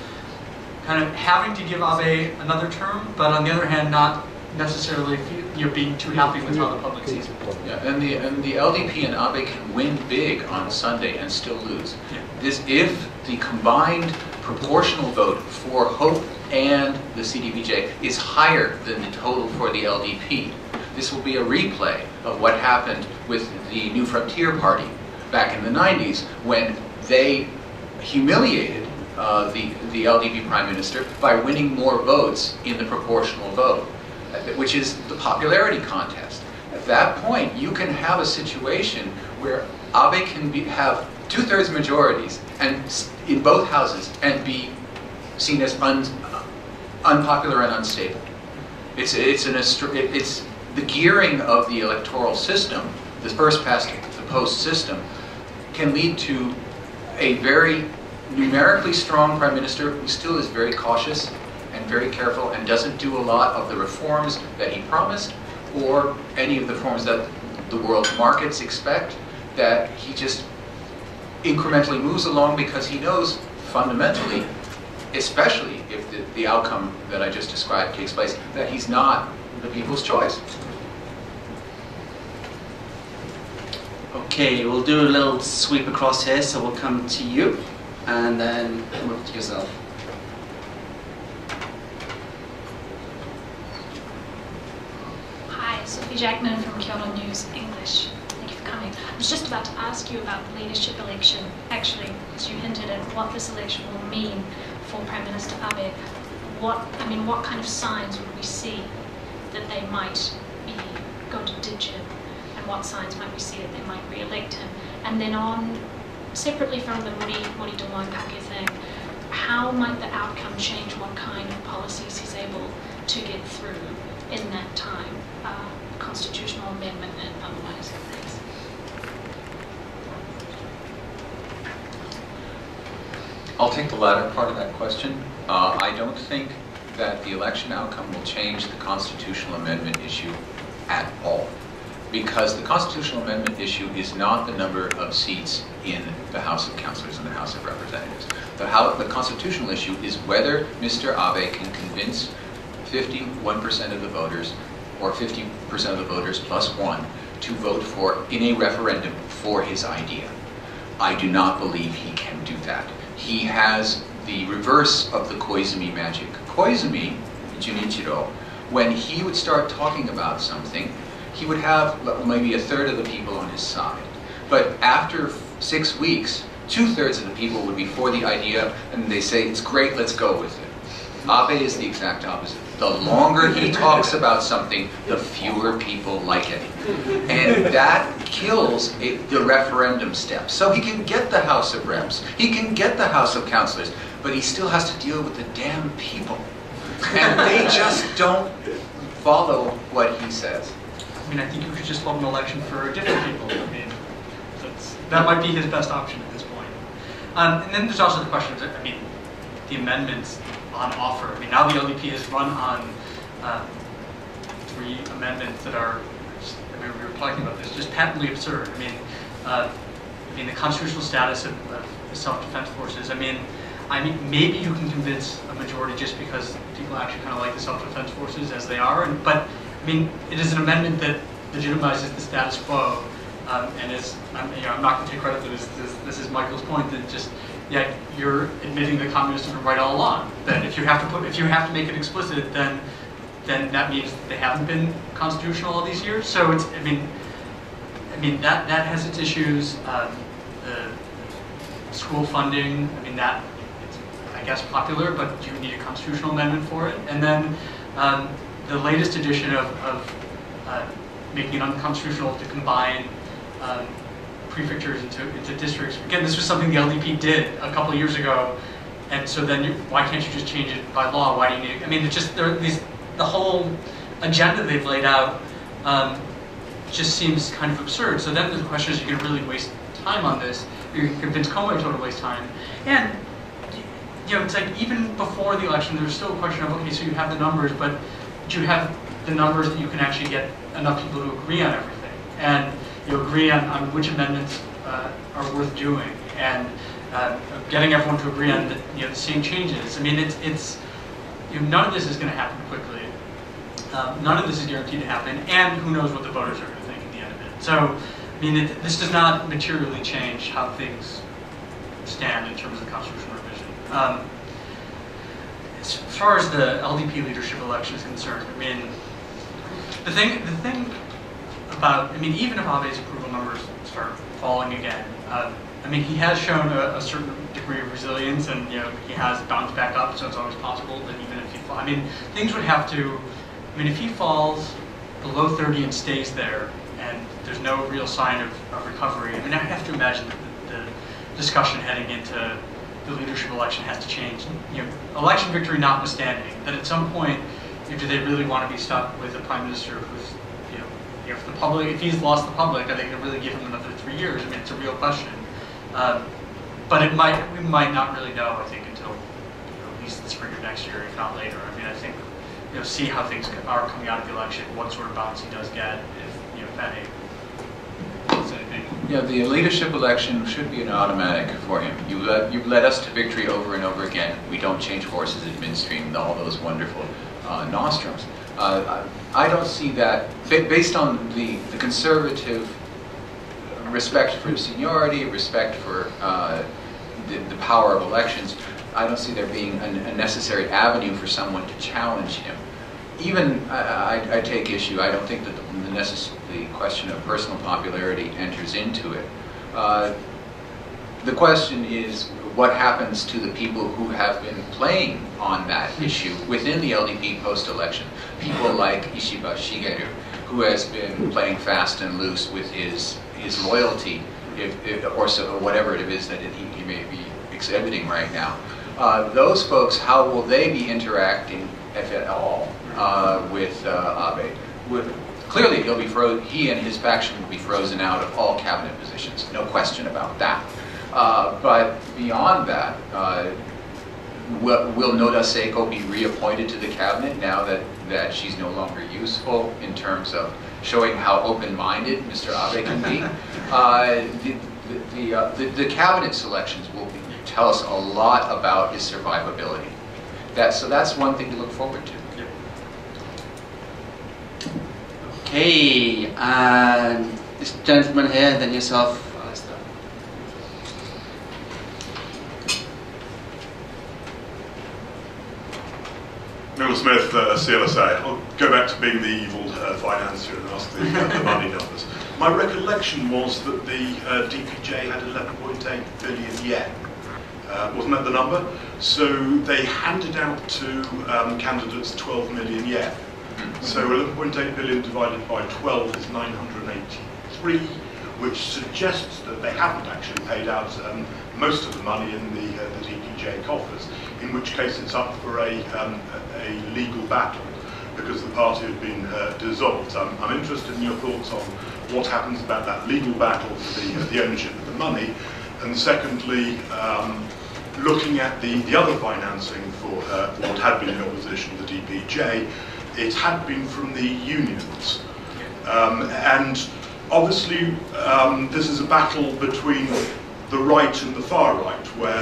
kind of having to give Abe another term, but on the other hand, not necessarily being too happy with how the public sees it. Yeah, and the LDP and Abe can win big on Sunday and still lose. Yeah. If the combined proportional vote for Hope and the CDPJ is higher than the total for the LDP, this will be a replay of what happened with the New Frontier Party back in the 90s, when they humiliated the LDP Prime Minister by winning more votes in the proportional vote, which is the popularity contest. At that point, you can have a situation where Abe can have 2/3 majorities and in both houses and be seen as unpopular and unstable. It's the gearing of the electoral system, the first past the post system, can lead to a very numerically strong Prime Minister who still is very cautious and very careful and doesn't do a lot of the reforms that he promised, or any of the reforms that the world's markets expect, that he just incrementally moves along because he knows fundamentally, especially if the outcome that I just described takes place, that he's not the people's choice. Okay, we'll do a little sweep across here, so we'll come to you, and then move to yourself. Hi, Sophie Jackman from Kyoto News English. Thank you for coming. I was just about to ask you about the leadership election, actually, as you hinted at what this election will mean for Prime Minister Abe. what kind of signs would we see that they might be going to ditch him, and what signs might we see that they might re-elect him? And then separately from the Mori Domoipake thing, how might the outcome change what kind of policies he's able to get through in that time, constitutional amendment and otherwise? Thanks. I'll take the latter part of that question. I don't think that the election outcome will change the constitutional amendment issue at all, because the constitutional amendment issue is not the number of seats in the House of Councilors and the House of Representatives. The constitutional issue is whether Mr. Abe can convince 51% of the voters, or 50% of the voters plus one, to vote for, in a referendum, for his idea. I do not believe he can do that. He has the reverse of the Koizumi magic. Koizumi, Junichiro, when he would start talking about something, he would have maybe a third of the people on his side. But after 6 weeks, 2/3 of the people would be for the idea, and they say, it's great, let's go with it. Abe is the exact opposite. The longer he talks about something, the fewer people like it. And that kills the referendum step. So he can get the House of Reps, he can get the House of Councilors, but he still has to deal with the damn people. And they just don't follow what he says. I mean, I think you could just hold an election for different people. I mean, that might be his best option at this point. And then there's also the question of, I mean, the amendments on offer. I mean, now the LDP has run on 3 amendments that are, I mean, we were talking about this, just patently absurd. I mean, the constitutional status of the self-defense forces. I mean, maybe you can convince a majority just because people actually kind of like the self-defense forces as they are. But I mean, it is an amendment that legitimizes the status quo, and is, I'm not going to take credit for this. This is Michael's point that just, yeah, you're admitting the communists have been right all along. That if you have to make it explicit, then that means that they haven't been constitutional all these years. So it's, I mean that has its issues. The school funding, I mean that, it's, I guess, popular, but you need a constitutional amendment for it. And then the latest edition of making it unconstitutional to combine prefectures into districts. Again, this was something the LDP did a couple of years ago, and so then why can't you just change it by law? Why do you need? I mean, it's just the whole agenda they've laid out just seems kind of absurd. So then the question is, you can really waste time on this. You can convince Komoe to waste time, and it's like even before the election, there's still a question of, okay, so you have the numbers, but do you have the numbers that you can actually get enough people to agree on everything, and agree on which amendments are worth doing, and getting everyone to agree on the same changes. I mean, it's none of this is going to happen quickly. None of this is guaranteed to happen, and who knows what the voters are going to think at the end of it. So, I mean, this does not materially change how things stand in terms of the constitutional revision. As far as the LDP leadership election is concerned, I mean, the thing about, I mean, even if Abe's approval numbers start falling again, I mean, he has shown a certain degree of resilience, and he has bounced back up, so it's always possible that even if he falls, I mean, things would have to, I mean, if he falls below 30 and stays there, and there's no real sign of recovery, I mean, I have to imagine that the discussion heading into the leadership election has to change. Election victory notwithstanding, that at some point, do they really want to be stuck with a prime minister who's, if he's lost the public, are they going to really give him another 3 years? I mean, it's a real question. But we might not really know, I think, until at least the spring of next year, if not later. I mean, I think, see how things are coming out of the election, what sort of bounce he does get, if any. Yeah, the leadership election should be an automatic for him. You've led us to victory over and over again. We don't change horses in midstream, all those wonderful nostrums. I don't see that, based on the conservative respect for seniority, respect for the power of elections, I don't see there being a necessary avenue for someone to challenge him. Even, I take issue, I don't think that the question of personal popularity enters into it. the question is, what happens to the people who have been playing on that issue within the LDP post-election? People like Ishiba Shigeru, who has been playing fast and loose with his loyalty, or whatever it is that he may be exhibiting right now. Those folks, how will they be interacting, if at all, with Abe? Clearly, he and his faction will be frozen out of all cabinet positions, no question about that. But beyond that, will Noda Seiko be reappointed to the cabinet now that she's no longer useful in terms of showing how open-minded Mr. Abe can be? The cabinet selections will tell us a lot about his survivability. So that's one thing to look forward to. Okay, and this gentleman here, then yourself, Alistair. Neil Smith, CLSA. I'll go back to being the evil financier and ask the money numbers. My recollection was that the DPJ had 11.8 billion yen. Wasn't that the number? So they handed out to candidates 12 million yen. So 11.8 billion divided by 12 is 983, which suggests that they haven't actually paid out most of the money in the DPJ coffers, in which case it's up for a legal battle because the party had been dissolved. I'm interested in your thoughts on what happens about that legal battle for the ownership of the money, and secondly, looking at the other financing for what had been the opposition, the DPJ, it had been from the unions. And obviously this is a battle between the right and the far right, where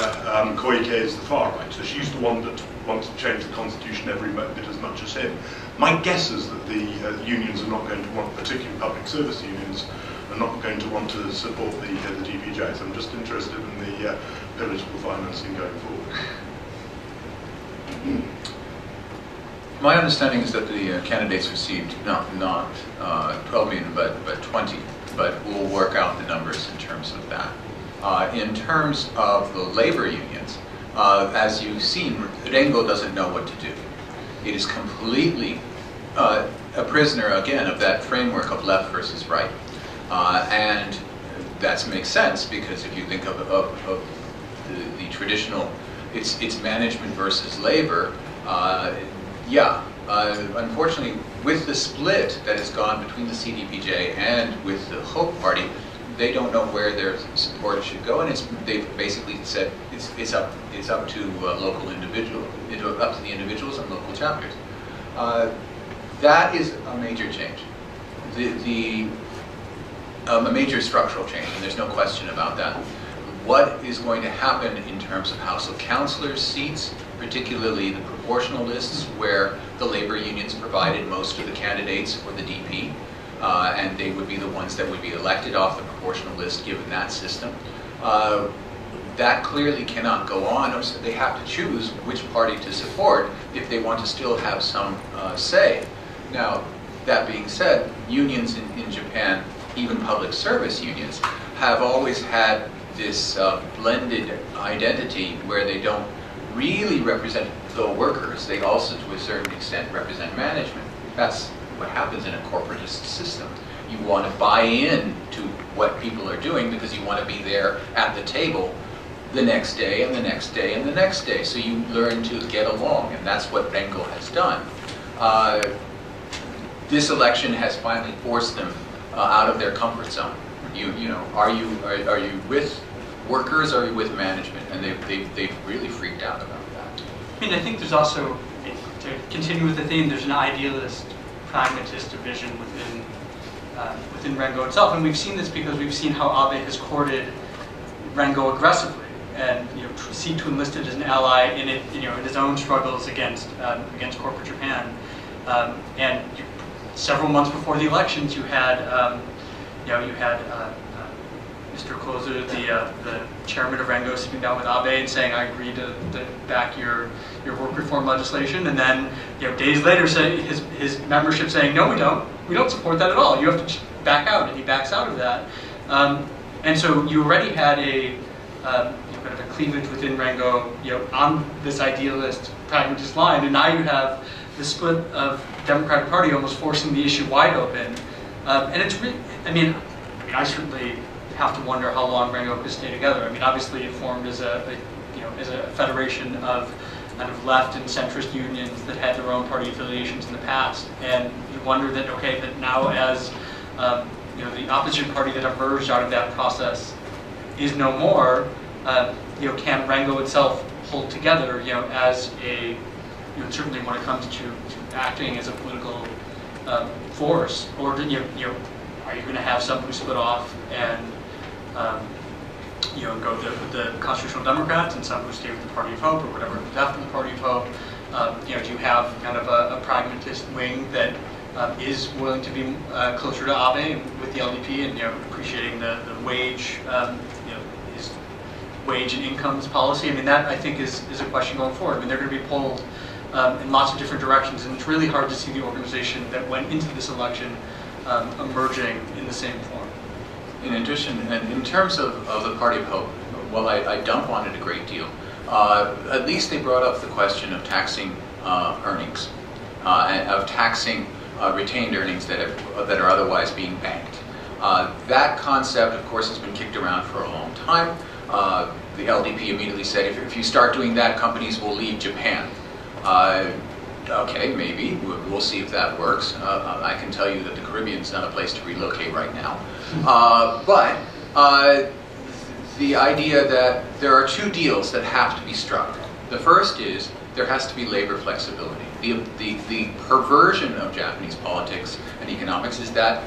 Koike is the far right. So she's the one that wants to change the constitution every bit as much as him. My guess is that the unions are not going to want, particularly public service unions, are not going to want to support the DPJ. So I'm just interested in the political financing going forward. My understanding is that the candidates received not 12 million, but 20. But we'll work out the numbers in terms of that. In terms of the labor unions, as you've seen, Rengo doesn't know what to do. It is completely a prisoner, again, of that framework of left versus right. And that makes sense, because if you think of the traditional, it's management versus labor, unfortunately, with the split that has gone between the CDPJ and with the Hope Party, they don't know where their support should go, and they've basically said it's up to local individuals, up to the individuals and local chapters. That is a major change, a major structural change, and there's no question about that. What is going to happen in terms of House of Councilors seats, particularly the proportional lists, where the labor unions provided most of the candidates for the DP, and they would be the ones that would be elected off the proportional list given that system. That clearly cannot go on, so they have to choose which party to support if they want to still have some say. Now, that being said, unions in Japan, even public service unions, have always had this blended identity where they don't really represent the workers. They also, to a certain extent, represent management. That's what happens in a corporatist system. You want to buy in to what people are doing because you want to be there at the table the next day and the next day and the next day. So you learn to get along, and that's what Rengo has done. This election has finally forced them out of their comfort zone. Are you with workers, or are you with management? And they've really freaked out about that. I mean, I think there's also, to continue with the theme, there's an idealist, pragmatist division within Rengo itself, and we've seen this because we've seen how Abe has courted Rengo aggressively, and seek to enlist it as an ally in it, in his own struggles against corporate Japan. And several months before the elections, you had Mr. Kozu, the chairman of Rengo, sitting down with Abe and saying, "I agree to back your work reform legislation," and then days later, his membership saying, "No, we don't support that at all. You have to back out," and he backs out of that. And so you already had a kind of a cleavage within Rengo, on this idealist, pragmatist line, and now you have the split of the Democratic Party almost forcing the issue wide open. And it's really, I certainly have to wonder how long Rengo could stay together. Obviously it formed as a federation of kind of left and centrist unions that had their own party affiliations in the past, and you wonder that that now as the opposition party that emerged out of that process is no more, can Rengo itself hold together, as a, certainly when it comes to acting as a political force, or are you going to have some who split off and go with the Constitutional Democrats and some who stay with the Party of Hope or whatever comes after the Party of Hope? Do you have kind of a pragmatist wing that is willing to be closer to Abe with the LDP and appreciating the wage, his wage and incomes policy? That I think is a question going forward. They're going to be pulled in lots of different directions, and it's really hard to see the organization that went into this election emerging in the same form. In addition, and in terms of the Party of Hope, well, I dumped on it a great deal. At least they brought up the question of taxing earnings, and of taxing retained earnings that are otherwise being banked. That concept, of course, has been kicked around for a long time. The LDP immediately said, if you start doing that, companies will leave Japan. Okay, maybe. We'll see if that works. I can tell you that the Caribbean's not a place to relocate right now. But the idea that there are two deals that have to be struck. The first is there has to be labor flexibility. The perversion of Japanese politics and economics is that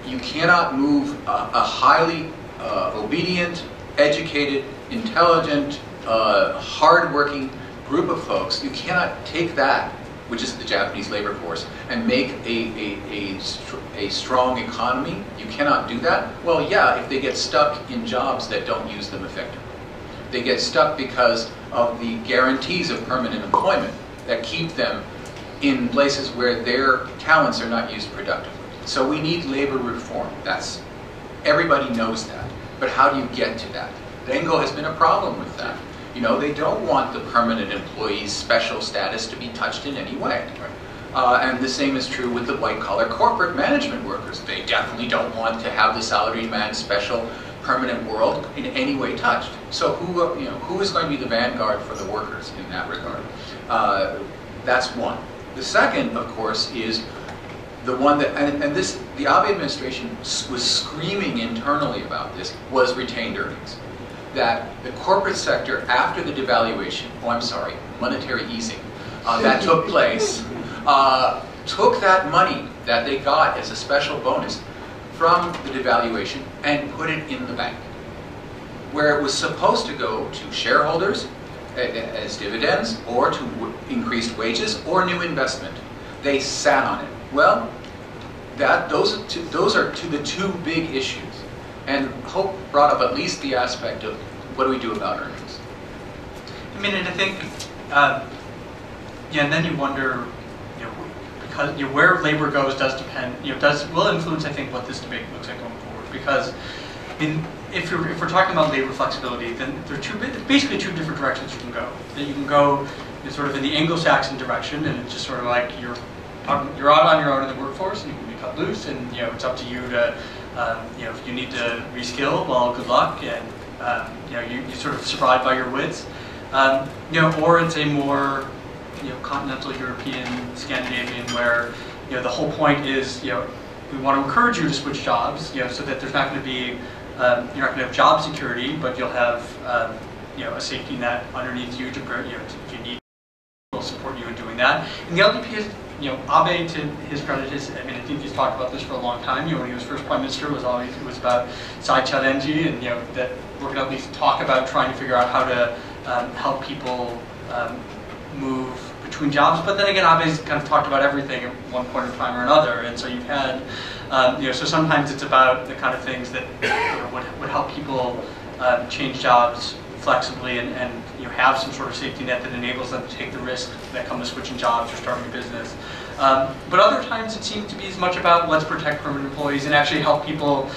you cannot move a highly obedient, educated, intelligent, hard-working group of folks. You cannot take that, which is the Japanese labor force, and make a strong economy. You cannot do that. Well, yeah, if they get stuck in jobs that don't use them effectively. They get stuck because of the guarantees of permanent employment that keep them in places where their talents are not used productively. So we need labor reform. Everybody knows that. But how do you get to that? Rengo has been a problem with that. They don't want the permanent employee's special status to be touched in any way. And the same is true with the white-collar corporate management workers. They definitely don't want to have the salaried man's special permanent world in any way touched. So who is going to be the vanguard for the workers in that regard? That's one. The second, of course, is the one that, the Abe administration was screaming internally about this, was retained earnings. That the corporate sector, after the devaluation, monetary easing, that took place, took that money that they got as a special bonus from the devaluation and put it in the bank, where it was supposed to go to shareholders as dividends, or to increased wages, or new investment. They sat on it. Well, those are the two big issues. And Hope brought up at least the aspect of what do we do about earnings? And I think, and then you wonder, because where labor goes does depend, will influence, I think, what this debate looks like going forward. Because, if we're talking about labor flexibility, then there are basically two different directions you can go. That you can go sort of in the Anglo-Saxon direction, and it's just sort of like you're out on your own in the workforce, and you can be cut loose, and it's up to you to. If you need to reskill, well, good luck, and you sort of survive by your wits. Or it's a more continental European, Scandinavian, where the whole point is we want to encourage you to switch jobs, so that there's not going to be you're not going to have job security, but you'll have a safety net underneath you to if you need, we'll support you in doing that. And the LDP is. Abe, to his credit, I think he's talked about this for a long time. When he was first prime minister, it was about Sai Chalenji, and that we're going to at least talk about trying to figure out how to help people move between jobs. But then again, Abe's kind of talked about everything at one point in time or another, and so you've had, so sometimes it's about the kind of things that would help people change jobs flexibly and have some sort of safety net that enables them to take the risk that comes with switching jobs or starting a business. But other times it seems to be as much about let's protect permanent employees and actually help people.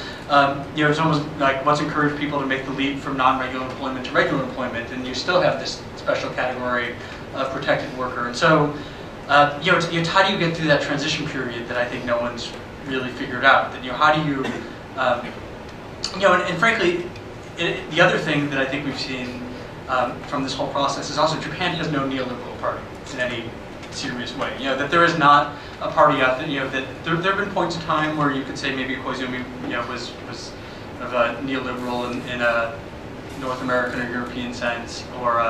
You know, it's almost like let's encourage people to make the leap from non-regular employment to regular employment, and you still have this special category of protected worker. And so, you know, it's how do you get through that transition period that I think no one's really figured out? That, you know, how do you, you know, and frankly, the other thing that I think we've seen from this whole process is also Japan has no neoliberal party in any serious way. You know, that there is not a party out there, you know, that there have been points in time where you could say maybe Koizumi, you know, was of a neoliberal in a North American or European sense, or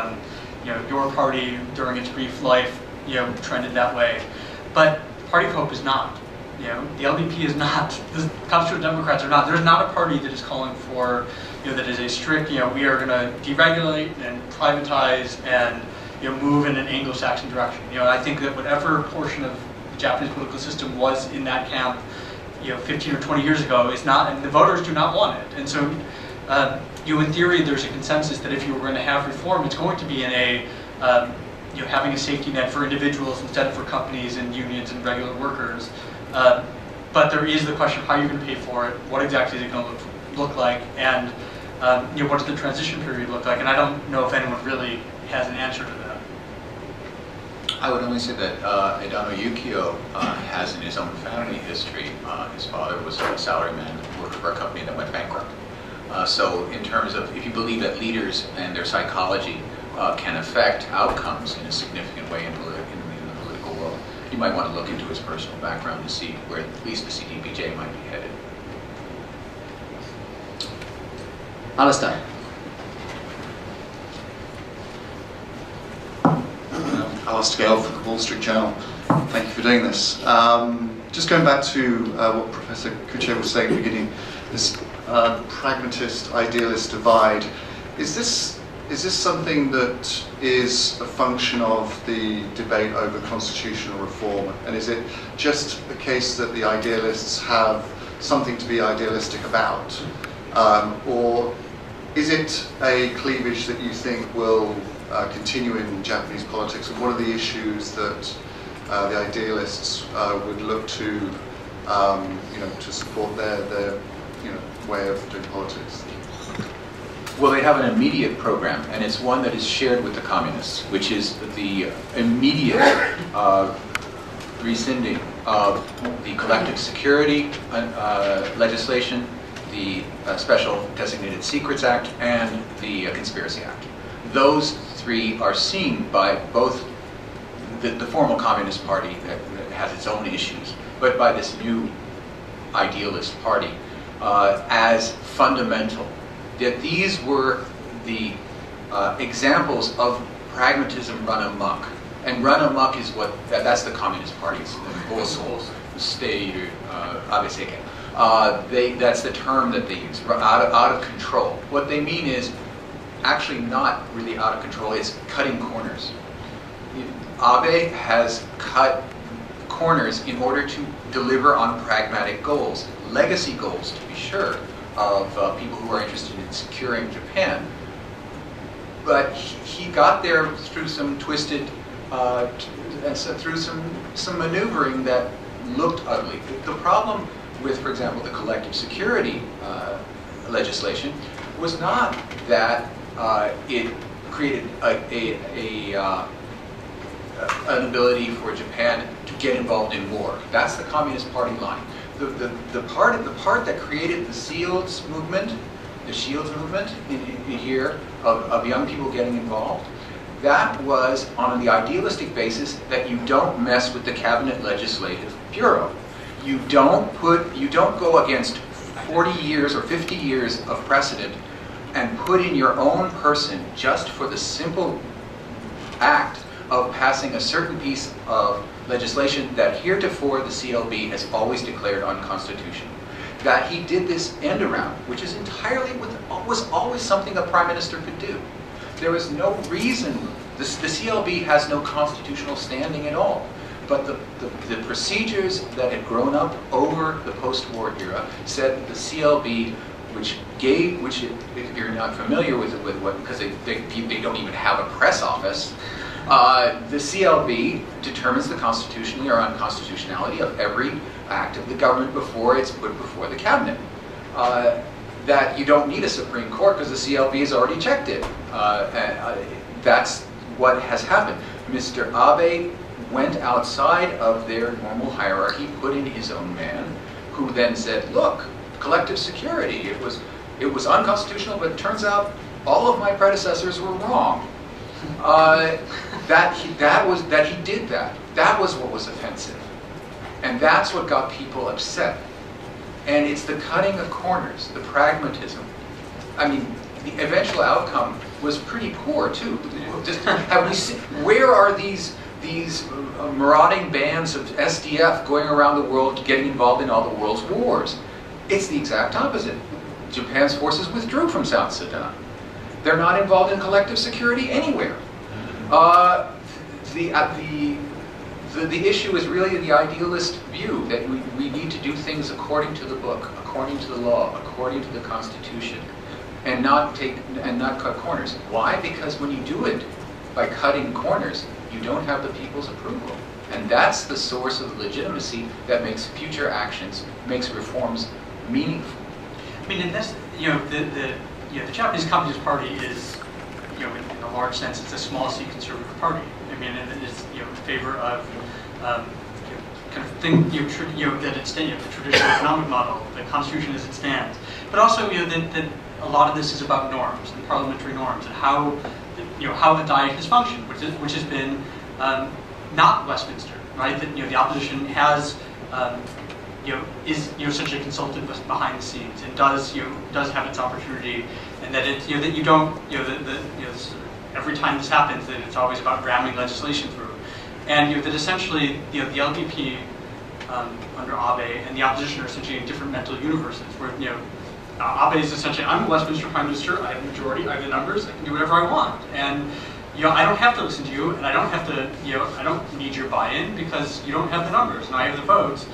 you know, your party during its brief life, you know, trended that way. But Party of Hope is not. You know, the LDP is not. The Constitutional Democrats are not. There's not a party that is calling for, you know, that is a strict, you know, we are going to deregulate and privatize and, you know, move in an Anglo-Saxon direction. You know, I think that whatever portion of the Japanese political system was in that camp, you know, 15 or 20 years ago is not, and the voters do not want it. And so, you know, in theory, there's a consensus that if you were going to have reform, it's going to be in a, you know, having a safety net for individuals instead of for companies and unions and regular workers. But there is the question of how you're going to pay for it, what exactly is it going to look like, and you know, what does the transition period look like? And I don't know if anyone really has an answer to that. I would only say that Edano Yukio has in his own family history, his father was a salaryman who worked for a company that went bankrupt. So in terms of, if you believe that leaders and their psychology can affect outcomes in a significant way in the political world, you might want to look into his personal background to see where at least the CDPJ might be headed. Alistair. Alistair Gale from the Wall Street Journal. Thank you for doing this. Just going back to what Professor Cucek was saying at the beginning, this pragmatist idealist divide. Is this something that is a function of the debate over constitutional reform? And is it just the case that the idealists have something to be idealistic about? Or is it a cleavage that you think will continue in Japanese politics? And what are the issues that the idealists would look to, you know, to support their you know, way of doing politics? Well, they have an immediate program, and it's one that is shared with the communists, which is the immediate rescinding of the collective security legislation, the Special Designated Secrets Act, and the Conspiracy Act. Those three are seen by both the formal Communist Party that has its own issues, but by this new idealist party as fundamental. That these were the examples of pragmatism run amok. And run amok is what, that's the Communist Party's state, that's the term that they use, out of control. What they mean is actually not really out of control, it's cutting corners. Abe has cut corners in order to deliver on pragmatic goals, legacy goals to be sure, of people who are interested in securing Japan. But he got there through some twisted, through some maneuvering that looked ugly. The problem with, for example, the collective security legislation was not that it created an ability for Japan to get involved in war. That's the Communist Party line. The part that created the Shields movement in here of young people getting involved, that was on the idealistic basis that you don't mess with the Cabinet Legislative Bureau. You don't go against 40 years or 50 years of precedent and put in your own person just for the simple act of passing a certain piece of legislation that heretofore the CLB has always declared unconstitutional. That he did this end around, which is entirely was always something a prime minister could do. There was no reason, the CLB has no constitutional standing at all. But the procedures that had grown up over the post-war era said that the CLB, which if you're not familiar with what, because they don't even have a press office, The CLB determines the constitutionality or unconstitutionality of every act of the government before it's put before the cabinet. That you don't need a Supreme Court because the CLB has already checked it. That's what has happened. Mr. Abe went outside of their normal hierarchy, put in his own man, who then said, look, collective security, it was unconstitutional, but it turns out all of my predecessors were wrong. That he did that. That was what was offensive. And that's what got people upset. And it's the cutting of corners, the pragmatism. I mean, the eventual outcome was pretty poor too. Just have we seen, where are these marauding bands of SDF going around the world, getting involved in all the world's wars? It's the exact opposite. Japan's forces withdrew from South Sudan. They're not involved in collective security anywhere. The issue is really the idealist view that we need to do things according to the book, according to the law, according to the Constitution, and not cut corners. Why? Because when you do it by cutting corners, you don't have the people's approval, and that's the source of legitimacy that makes future actions, makes reforms meaningful. I mean, and that's the Japanese Communist Party is, in a large sense, it's a small C conservative party. I mean, and it's in favor of kind of thing that it's the traditional economic model, the Constitution as it stands, but also that a lot of this is about norms and parliamentary norms and how the Diet has functioned, which has been not Westminster, right? That the opposition has. Is essentially consulted behind the scenes and does have its opportunity, and that it that you don't every time this happens that it's always about ramming legislation through, and that essentially the LDP under Abe and the opposition are essentially in different mental universes where Abe is essentially, I'm a Westminster Prime Minister, I have a majority, I have the numbers, I can do whatever I want, and I don't have to listen to you, and I don't have to I don't need your buy-in because you don't have the numbers and I have the votes.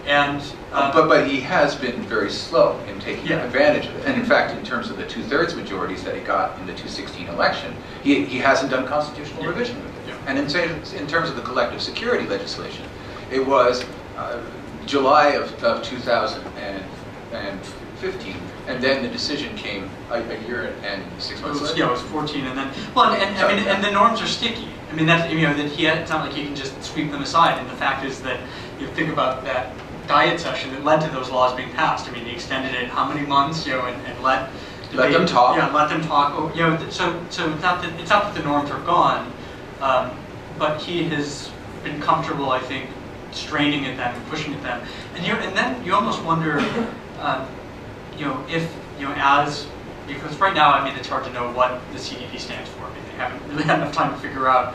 And but he has been very slow in taking advantage of it. And in fact, in terms of the 2/3 majorities that he got in the 2016 election, he hasn't done constitutional revision with it. And in terms of the collective security legislation, it was July of 2015, and then the decision came a year and 6 months later. Yeah, it was 14, and then and the norms are sticky. I mean, that's it's not like he can just sweep them aside. And the fact is that you think about that Diet session that led to those laws being passed. I mean, he extended it how many months, and let them talk. Yeah, let them talk. So it's not that the norms are gone, but he has been comfortable, I think, straining at them and pushing at them. And then you almost wonder, if because right now, I mean, it's hard to know what the CDP stands for. I mean, they haven't really had enough time to figure out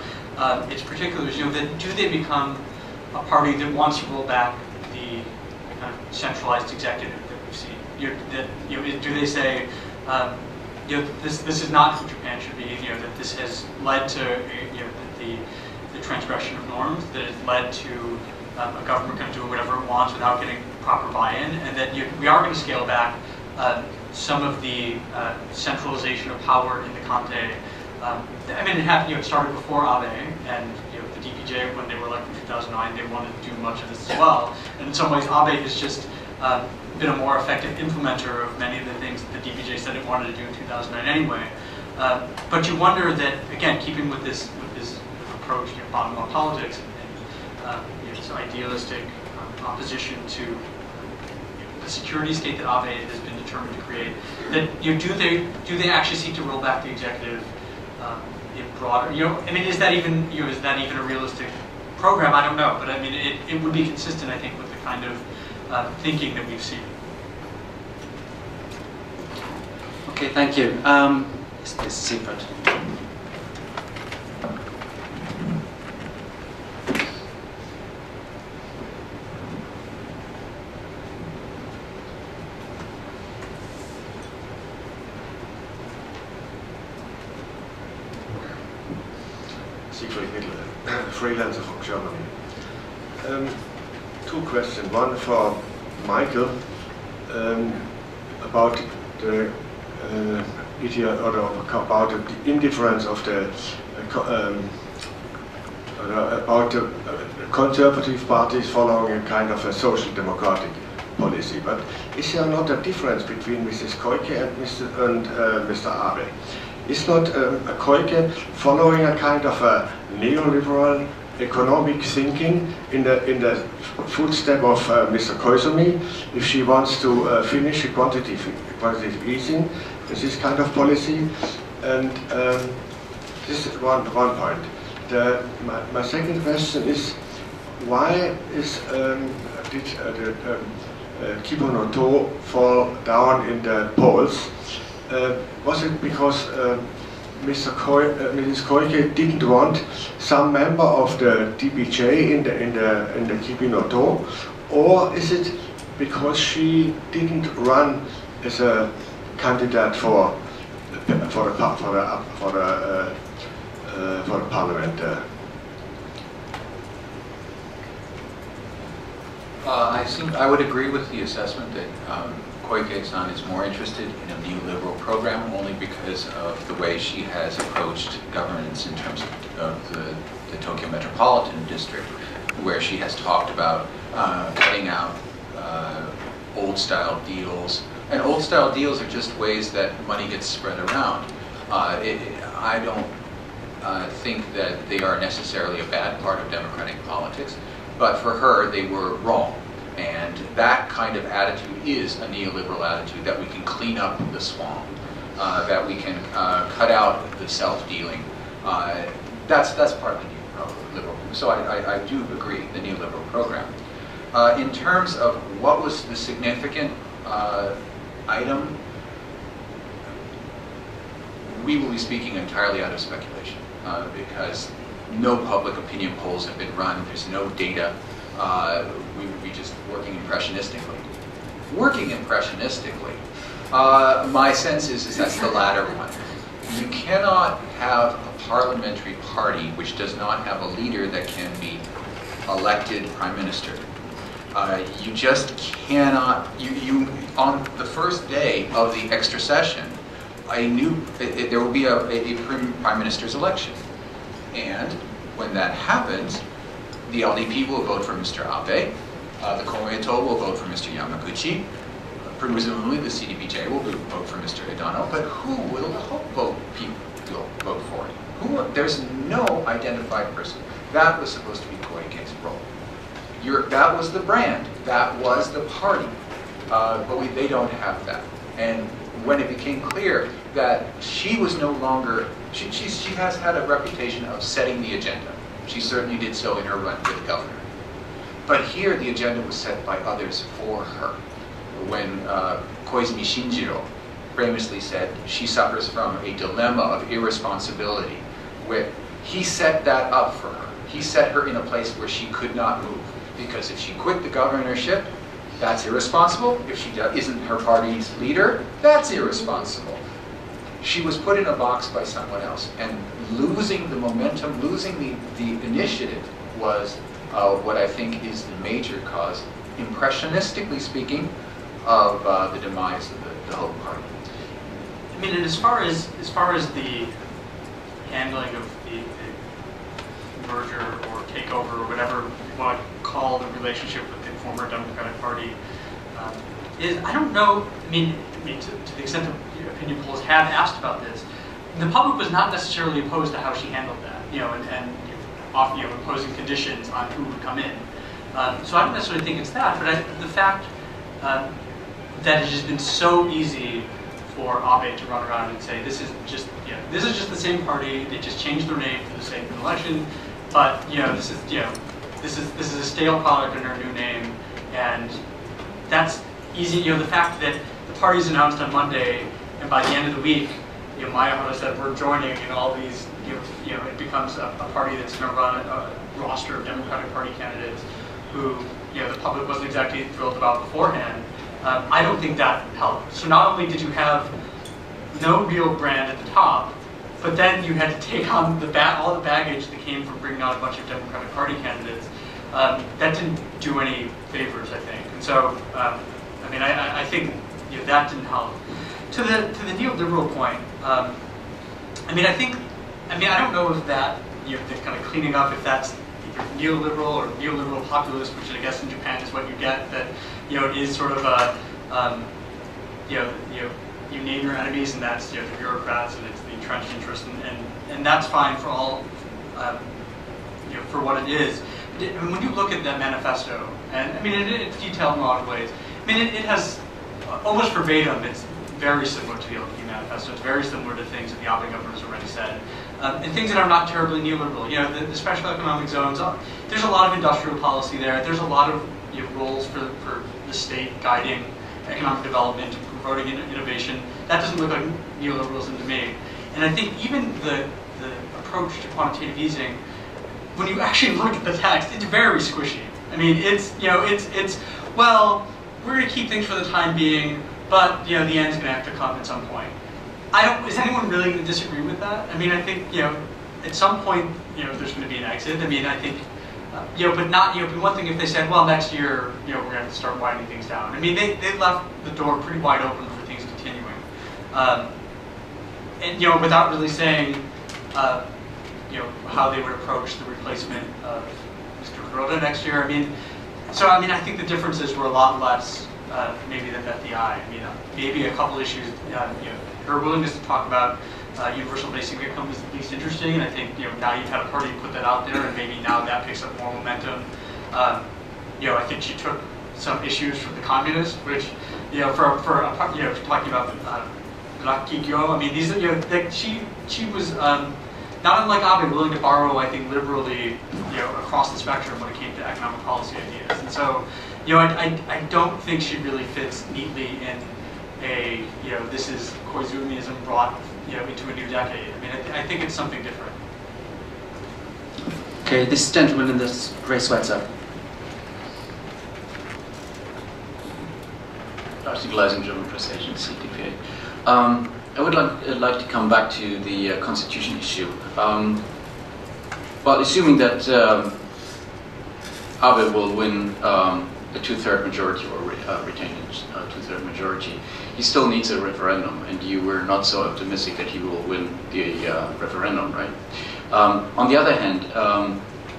its particulars. That do they become a party that wants to roll back the kind of centralized executive that we've seen? Do they say, this is not who Japan should be? That this has led to the transgression of norms, that has led to a government kind of doing whatever it wants without getting proper buy-in, and that we are going to scale back some of the centralization of power in the Kante. I mean, it started before Abe, and the DPJ, when they were elected in 2009, they wanted to do much of this as well. And in some ways, Abe has just been a more effective implementer of many of the things that the DPJ said it wanted to do in 2009 anyway. But you wonder that, again, keeping with this approach, bottom-up politics, and this idealistic opposition to the security state that Abe has been determined to create, that do they actually seek to roll back the executive in broader? I mean, is that even a realistic program? I don't know, but I mean, it would be consistent, I think, with the kind of thinking that we've seen. Okay, thank you. Is Siebert. Freelancer from Germany. Two questions. One for Michael about the idea or about the indifference of the about the conservative parties following a kind of a social democratic policy. But is there not a difference between Mrs. Cucek and Mr. Abe? Is not Cucek following a kind of a neoliberal economic thinking in the footstep of Mr. Koizumi, if she wants to finish a quantitative easing with this kind of policy? And this is one point. My second question is, why did Kibonoto fall down in the polls? Was it because Mrs. Cucek didn't want some member of the DPJ in the Kibonoto, or is it because she didn't run as a candidate for the parliament? I would agree with the assessment that Koike-san is more interested in a neoliberal program only because of the way she has approached governance in terms of the Tokyo Metropolitan District, where she has talked about cutting out old-style deals. And old-style deals are just ways that money gets spread around. I don't think that they are necessarily a bad part of democratic politics, but for her, they were wrong. And that kind of attitude is a neoliberal attitude, that we can clean up the swamp, that we can cut out the self-dealing. That's part of the neoliberal. So I do agree, the neoliberal program. In terms of what was the significant item, we will be speaking entirely out of speculation, because no public opinion polls have been run, there's no data. We would be just working impressionistically. My sense is that's the latter one. You cannot have a parliamentary party which does not have a leader that can be elected prime minister. You just cannot, on the first day of the extra session, there will be a prime minister's election. And when that happens, the LDP will vote for Mr. Abe, the Komeito will vote for Mr. Yamaguchi, presumably the CDPJ will vote for Mr. Edano, but who will people vote for? There's no identified person. That was supposed to be Koike's role. That was the brand, that was the party, but they don't have that. And when it became clear that she was no longer, she has had a reputation of setting the agenda. She certainly did so in her run for the governor. But here the agenda was set by others for her. When Koizumi Shinjiro famously said she suffers from a dilemma of irresponsibility, where he set that up for her. He set her in a place where she could not move. Because if she quit the governorship, that's irresponsible. If she isn't her party's leader, that's irresponsible. She was put in a box by someone else, and losing the momentum, losing the initiative was what I think is the major cause, impressionistically speaking, of the demise of the whole party. I mean, and as far as the handling of the merger or takeover or whatever you want to call the relationship with the former Democratic Party, I don't know. I mean, to the extent that opinion polls have asked about this, the public was not necessarily opposed to how she handled that, and often imposing conditions on who would come in. So I don't necessarily think it's that, but the fact that it has been so easy for Abe to run around and say this is just the same party. They just changed their name for the sake of an election, but this is a stale product under a new name, and that's easy. The fact that the party's announced on Monday, and by the end of the week, Maya said we're joining, and all these, it becomes a party that's going to run a roster of Democratic Party candidates who, the public wasn't exactly thrilled about beforehand. I don't think that helped. So not only did you have no real brand at the top, but then you had to take on all the baggage that came from bringing out a bunch of Democratic Party candidates. That didn't do any favors, I think. And so, I think that didn't help. To the neoliberal point, I don't know if that the kind of cleaning up, if that's neoliberal or neoliberal populist, which I guess in Japan is what you get, that is sort of a you name your enemies, and that's the bureaucrats and it's the entrenched interest, and that's fine for all for what it is. And when you look at that manifesto, and I mean it's detailed in a lot of ways. I mean it has almost verbatim. It's very similar to the LP manifesto. It's very similar to things that the Abe government has already said. And things that are not terribly neoliberal. The special economic zones, there's a lot of industrial policy there. There's a lot of roles for the state guiding economic development and promoting innovation. That doesn't look like neoliberalism to me. And I think even the approach to quantitative easing, when you actually look at the text, it's very squishy. I mean, it's well, we're going to keep things for the time being, but the end's going to have to come at some point. Is anyone really going to disagree with that? I mean, I think at some point there's going to be an exit. I mean, I think but not it'd be one thing if they said, well, next year we're going to start winding things down. I mean, they left the door pretty wide open for things continuing, and without really saying how they would approach the replacement of Mr. Kuroda next year. I mean, I think the differences were a lot less maybe than met the eye. I mean, maybe a couple issues. Her willingness to talk about universal basic income is the least interesting, and I think now you've had a party put that out there, and maybe now that picks up more momentum. I think she took some issues from the communists, which for talking about Black Kikyo. I mean, these she was not unlike Abe, willing to borrow, I think, liberally across the spectrum when it came to economic policy ideas, and so I don't think she really fits neatly in a this is Koizumiism brought into a new decade. I mean, I think it's something different. Okay, this gentleman in this grey sweater. Darcy Gleisen, German Press Agency, DPA. I would like to come back to the constitution issue. Well, assuming that Abe will win a two-third majority or retain a two-third majority, he still needs a referendum, and you were not so optimistic that he will win the referendum, right? On the other hand,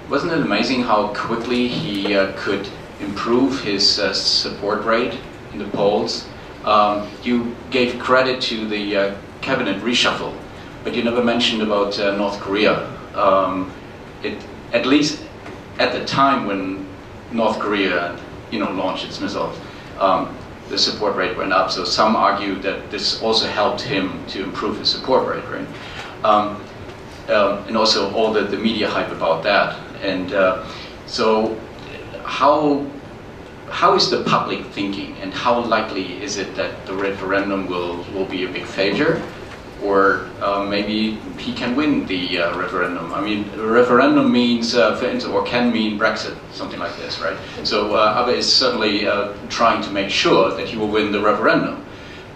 wasn't it amazing how quickly he could improve his support rate in the polls? You gave credit to the cabinet reshuffle, but you never mentioned about North Korea. At least at the time when North Korea launched its missiles, the support rate went up. So some argue that this also helped him to improve his support rate, right? And also all the media hype about that. And so how is the public thinking, and how likely is it that the referendum will be a big failure? Or maybe he can win the referendum. I mean, a referendum means, for instance, or can mean Brexit, something like this, right? So Abe is certainly trying to make sure that he will win the referendum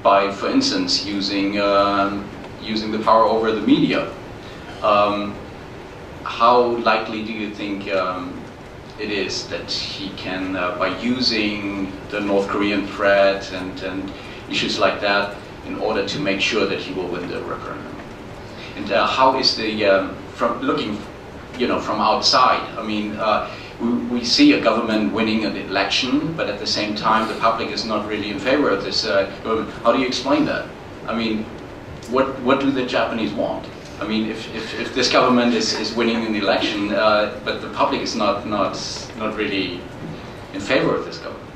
by, for instance, using the power over the media. How likely do you think it is that he can, by using the North Korean threat and issues like that, in order to make sure that he will win the referendum? And how is the, from looking, from outside, I mean, we see a government winning an election, but at the same time the public is not really in favor of this government. How do you explain that? I mean, what do the Japanese want? I mean, if this government is winning an election, but the public is not really in favor of this government?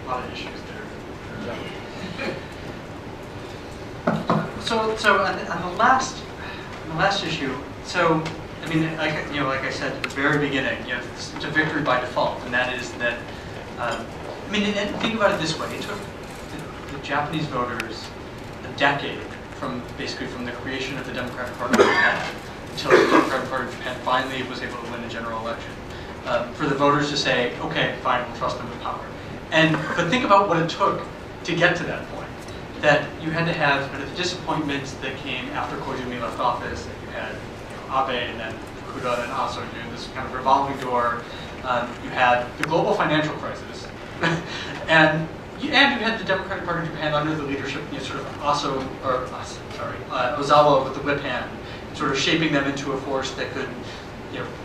A lot of issues there. So on the last issue, so I mean, like I said at the very beginning, it's a victory by default, and that is that. I mean, and think about it this way: it took the Japanese voters a decade basically from the creation of the Democratic Party of Japan until the Democratic Party of Japan finally was able to win a general election, for the voters to say, okay, fine, we'll trust them with power. But think about what it took to get to that point. That you had to have the disappointments that came after Koizumi left office. That you had Abe and then Fukuda and Aso doing this kind of revolving door. You had the global financial crisis, and you had the Democratic Party of Japan under the leadership, sort of Ozawa with the whip hand, sort of shaping them into a force that could,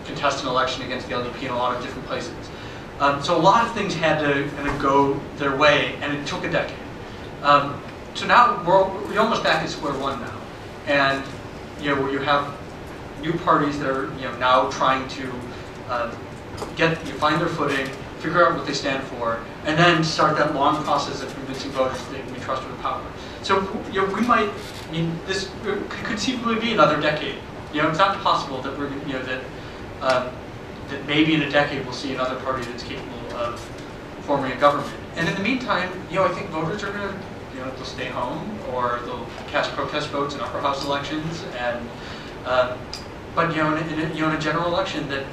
contest an election against the LDP in a lot of different places. So a lot of things had to kind of go their way, and it took a decade. So now we're almost back at square one now, and where you have new parties that are now trying to find their footing, figure out what they stand for, and then start that long process of convincing voters that they can be trusted with power. So we might, this could conceivably be another decade. It's not impossible that we're that maybe in a decade we'll see another party that's capable of forming a government. And in the meantime, I think voters are going to, they'll stay home or they'll cast protest votes in upper house elections. And but in a general election, that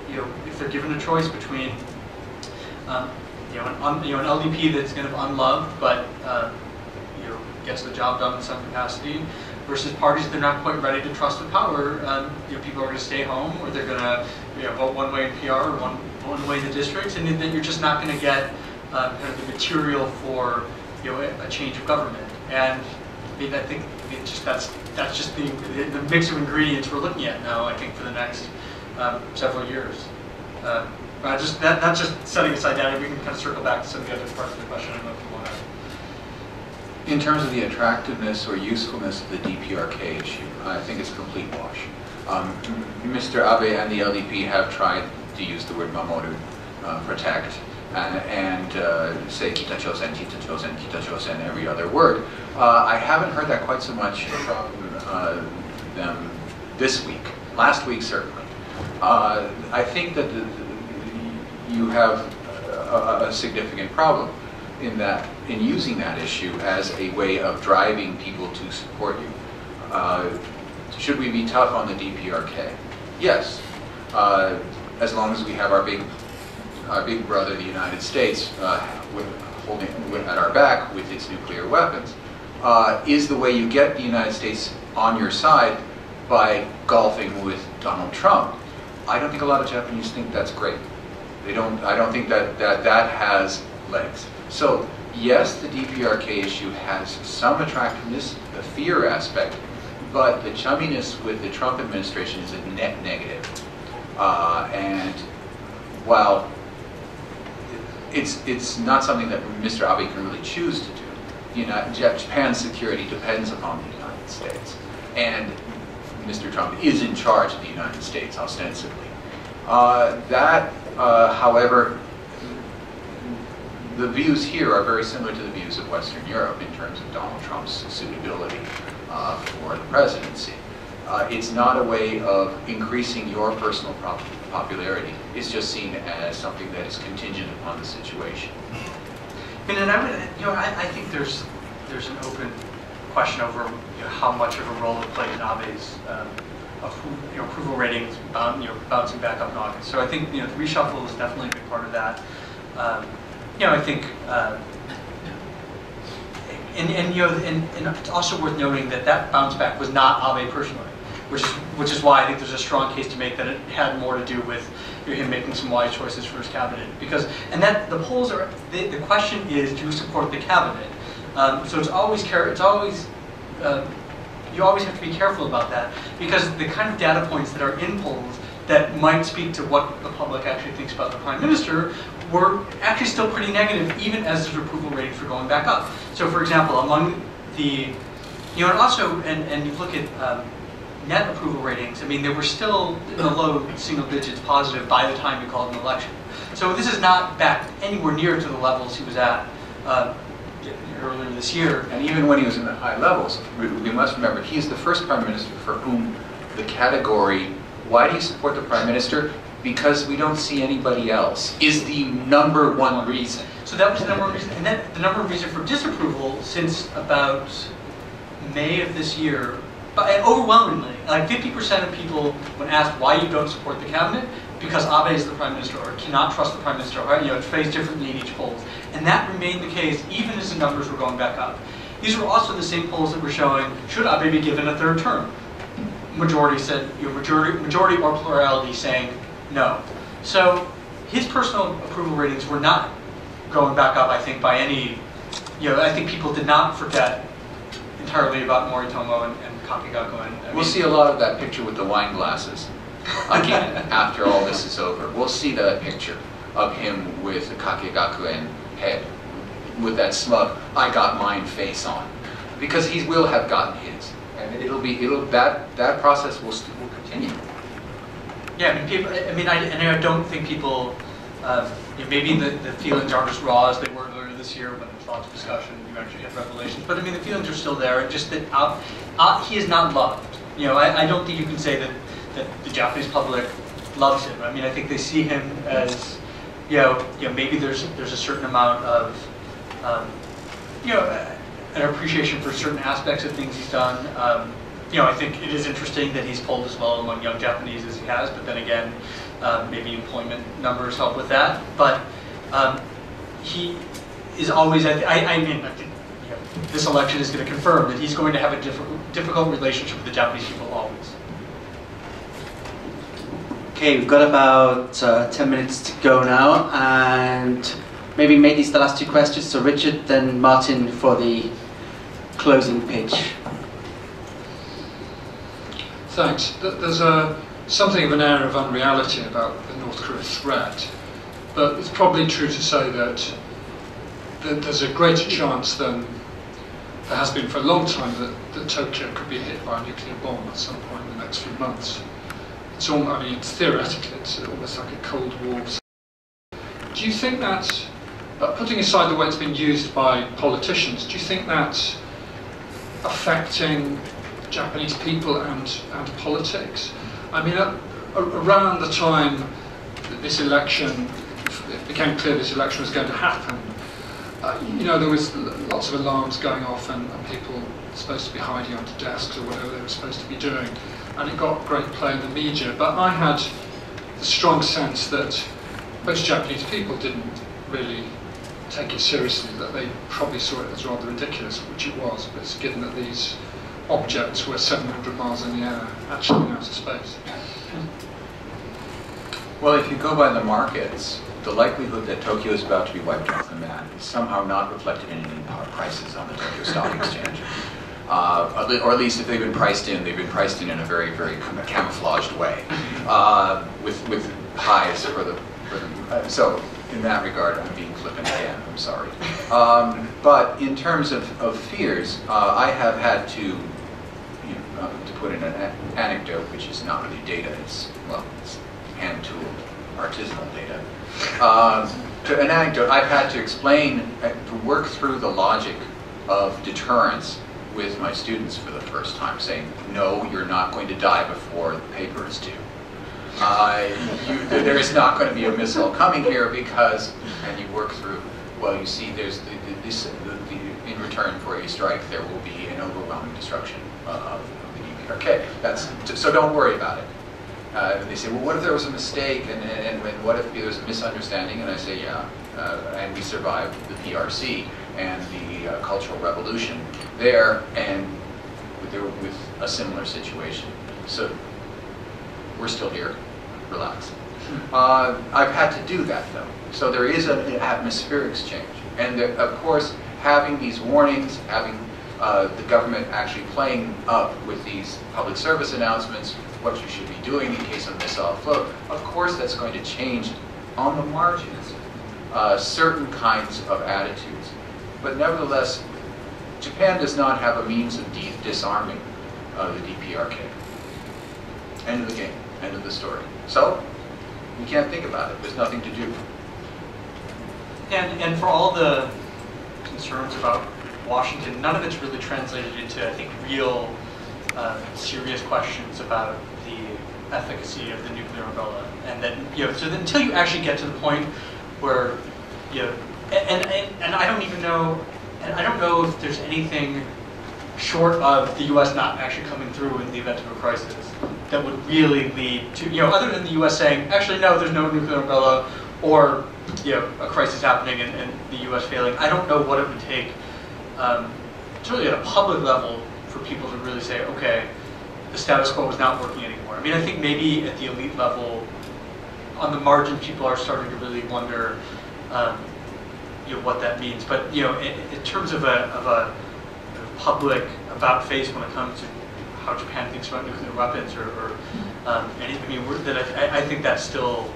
if they're given a choice between an LDP that's kind of unloved but gets the job done in some capacity, versus parties that are not quite ready to trust the power, people are going to stay home, or they're going to vote one way in PR or one way in the districts, and then you're just not going to get kind of the material for a change of government. And I think that's just the mix of ingredients we're looking at now. I think for the next several years. That's just setting aside that. We can kind of circle back to some of the other parts of the question. I don't know if you want to. In terms of the attractiveness or usefulness of the DPRK issue, I think it's a complete wash. Mr. Abe and the LDP have tried to use the word mamoru, protect, and say kita chosen every other word. I haven't heard that quite so much from them this week. Last week, certainly. I think that you have a significant problem in using that issue as a way of driving people to support you. Should we be tough on the DPRK? Yes, as long as we have our big brother, the United States, holding at our back with its nuclear weapons. Is the way you get the United States on your side by golfing with Donald Trump? I don't think a lot of Japanese think that's great. I don't think that has legs. So yes, the DPRK issue has some attractiveness, the fear aspect, but the chumminess with the Trump administration is a net negative. And while it's not something that Mr. Abe can really choose to do, Japan's security depends upon the United States, and Mr. Trump is in charge of the United States ostensibly. However, the views here are very similar to the views of Western Europe in terms of Donald Trump's suitability for the presidency. It's not a way of increasing your personal popularity. It's just seen as something that is contingent upon the situation. And I think there's an open question over how much of a role it played in Abe's approval ratings bouncing back up in August. So I think the reshuffle is definitely a big part of that. I think, and it's also worth noting that bounce back was not Abe personally, which is why I think there's a strong case to make that it had more to do with him making some wise choices for his cabinet. The polls are, the question is, do you support the cabinet? So you always have to be careful about that, because the kind of data points that are in polls that might speak to what the public actually thinks about the Prime Minister were actually still pretty negative, even as his approval ratings were going back up. So for example, among the, and also, and you look at net approval ratings, they were still in the low single digits positive by the time you called an election. So this is not back anywhere near to the levels he was at earlier this year. And even when he was in the high levels, we must remember, he's the first Prime Minister for whom the category, why do you support the Prime Minister? Because we don't see anybody else, is the number one reason. So that was the number one reason. And then the number one reason for disapproval since about May of this year, but overwhelmingly, like 50% of people, when asked why you don't support the cabinet, because Abe is the Prime Minister, or cannot trust the Prime Minister, or it's phrased differently in each poll. And that remained the case even as the numbers were going back up. These were also the same polls that were showing, should Abe be given a third term? Majority said, majority or plurality saying no. So his personal approval ratings were not going back up, I think, by any, I think people did not forget entirely about Moritomo and Kakegakuen. We'll see a lot of that picture with the wine glasses again after all this is over. We'll see that picture of him with the Kakegakuen head, with that smug "I got mine" face on, because he will have gotten his, and that process will continue. Yeah, I mean, I don't think people. Maybe the feelings aren't as raw as they were earlier this year when there's lots of discussion and you actually get revelations. But I mean, the feelings are still there. And just that he is not loved. I don't think you can say that the Japanese public loves him. I mean, I think they see him as, maybe there's a certain amount of, an appreciation for certain aspects of things he's done. I think it is interesting that he's polled as well among young Japanese as he has, but then again, maybe employment numbers help with that. But he is always, I think this election is going to confirm that he's going to have a difficult relationship with the Japanese people always. Okay, we've got about 10 minutes to go now, and maybe make these the last two questions. So Richard, then Martin for the closing pitch. Thanks. There's something of an air of unreality about the North Korea threat, but it's probably true to say that there's a greater chance than there has been for a long time that Tokyo could be hit by a nuclear bomb at some point in the next few months. It's theoretically, it's almost like a Cold War. Do you think that, putting aside the way it's been used by politicians, do you think that's affecting Japanese people and politics? I mean, around the time that this election, it became clear this election was going to happen, there was lots of alarms going off and people were supposed to be hiding under desks or whatever they were supposed to be doing, and it got great play in the media. But I had the strong sense that most Japanese people didn't really take it seriously, that they probably saw it as rather ridiculous, which it was, but it's given that these objects were 700 miles in the air, actually in outer space. Well, if you go by the markets, the likelihood that Tokyo is about to be wiped off the map is somehow not reflected in any prices on the Tokyo Stock Exchange. Or at least if they've been priced in in a very, very camouflaged way, with highs for the so in that regard, I'm being flippant again, I'm sorry. But in terms of fears, I have had to put in an anecdote, which is not really data, it's hand-tooled artisanal data. An anecdote, I've had to explain, to work through the logic of deterrence with my students for the first time, saying, no, you're not going to die before the paper is due. There is not going to be a missile coming here because, and you work through, well, you see, there's in return for a strike, there will be an overwhelming destruction of the DPRK. So don't worry about it. And they say, well, what if there was a mistake, and what if there was a misunderstanding? And I say, yeah, and we survived the PRC and the Cultural Revolution there, and with a similar situation. So we're still here. Relax. I've had to do that, though. So there is an atmospheric exchange. And of course, having these warnings, having the government actually playing up with these public service announcements, what you should be doing in case of missile flow, of course that's going to change on the margins certain kinds of attitudes. But nevertheless, Japan does not have a means of disarming the DPRK. End of the game. End of the story. So, we can't think about it. There's nothing to do. And for all the concerns about Washington, none of it's really translated into, I think, real serious questions about the efficacy of the nuclear umbrella. And then, so that until you actually get to the point where, and I don't even know, and I don't know if there's anything short of the U.S. not actually coming through in the event of a crisis that would really lead to, other than the U.S. saying, actually, no, there's no nuclear umbrella, or, a crisis happening and the U.S. failing. I don't know what it would take, certainly at a public level, for people to really say, okay, the status quo is not working anymore. I mean, I think maybe at the elite level, on the margin, people are starting to really wonder, what that means. But, in terms of a public about face when it comes to how Japan thinks about nuclear weapons or anything. I mean, I think that's still,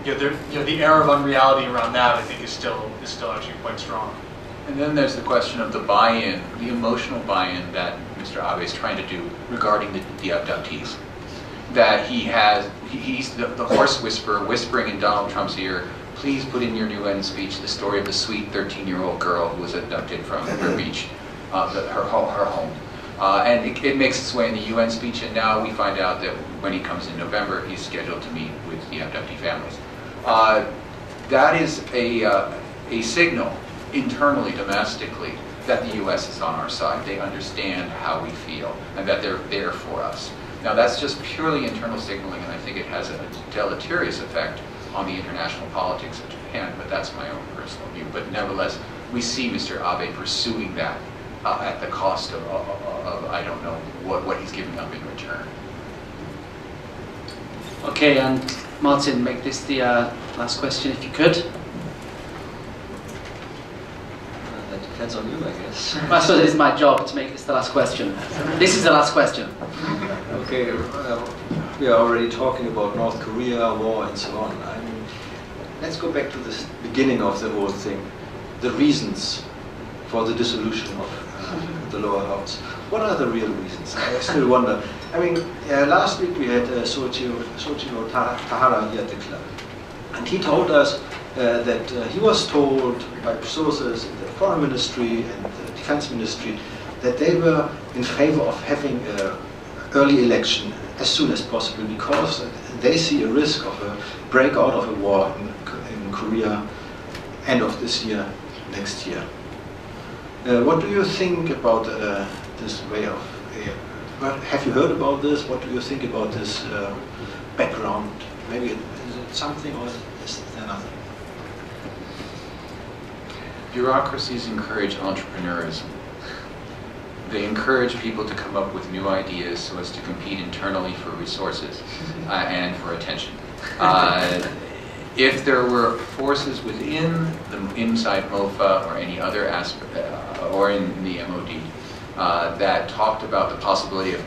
the air of unreality around that, I think, is still actually quite strong. And then there's the question of the buy-in, the emotional buy-in that Mr. Abe is trying to do regarding the abductees. That he's the horse whisperer whispering in Donald Trump's ear, please put in your UN speech the story of the sweet 13-year-old girl who was abducted from her beach, her home. And it makes its way in the UN speech, and now we find out that when he comes in November, he's scheduled to meet with the abductee families. That is a signal internally, domestically, that the U.S. is on our side. They understand how we feel, and that they're there for us. Now that's just purely internal signaling, and I think it has a deleterious effect on the international politics of Japan, but that's my own personal view. But nevertheless, we see Mr. Abe pursuing that at the cost of I don't know what he's giving up in return. Okay, and Martin, make this the last question if you could. That depends on you, I guess. I suppose it is my job to make this the last question. This is the last question. Okay, we are already talking about North Korea, war, and so on. I mean, let's go back to the beginning of the whole thing. The reasons for the dissolution of the lower house. What are the real reasons? I still wonder. I mean, last week we had Soichiro Tahara here at the club. And he told us that he was told by sources in the foreign ministry and the defense ministry that they were in favor of having an early election as soon as possible because they see a risk of a breakout of a war in Korea end of this year, next year. What do you think about this way of... have you heard about this? What do you think about this background? Maybe is it something or is there nothing? Bureaucracies encourage entrepreneurism. They encourage people to come up with new ideas so as to compete internally for resources and for attention. If there were forces within inside MOFA or any other aspect, or in the MOD, that talked about the possibility of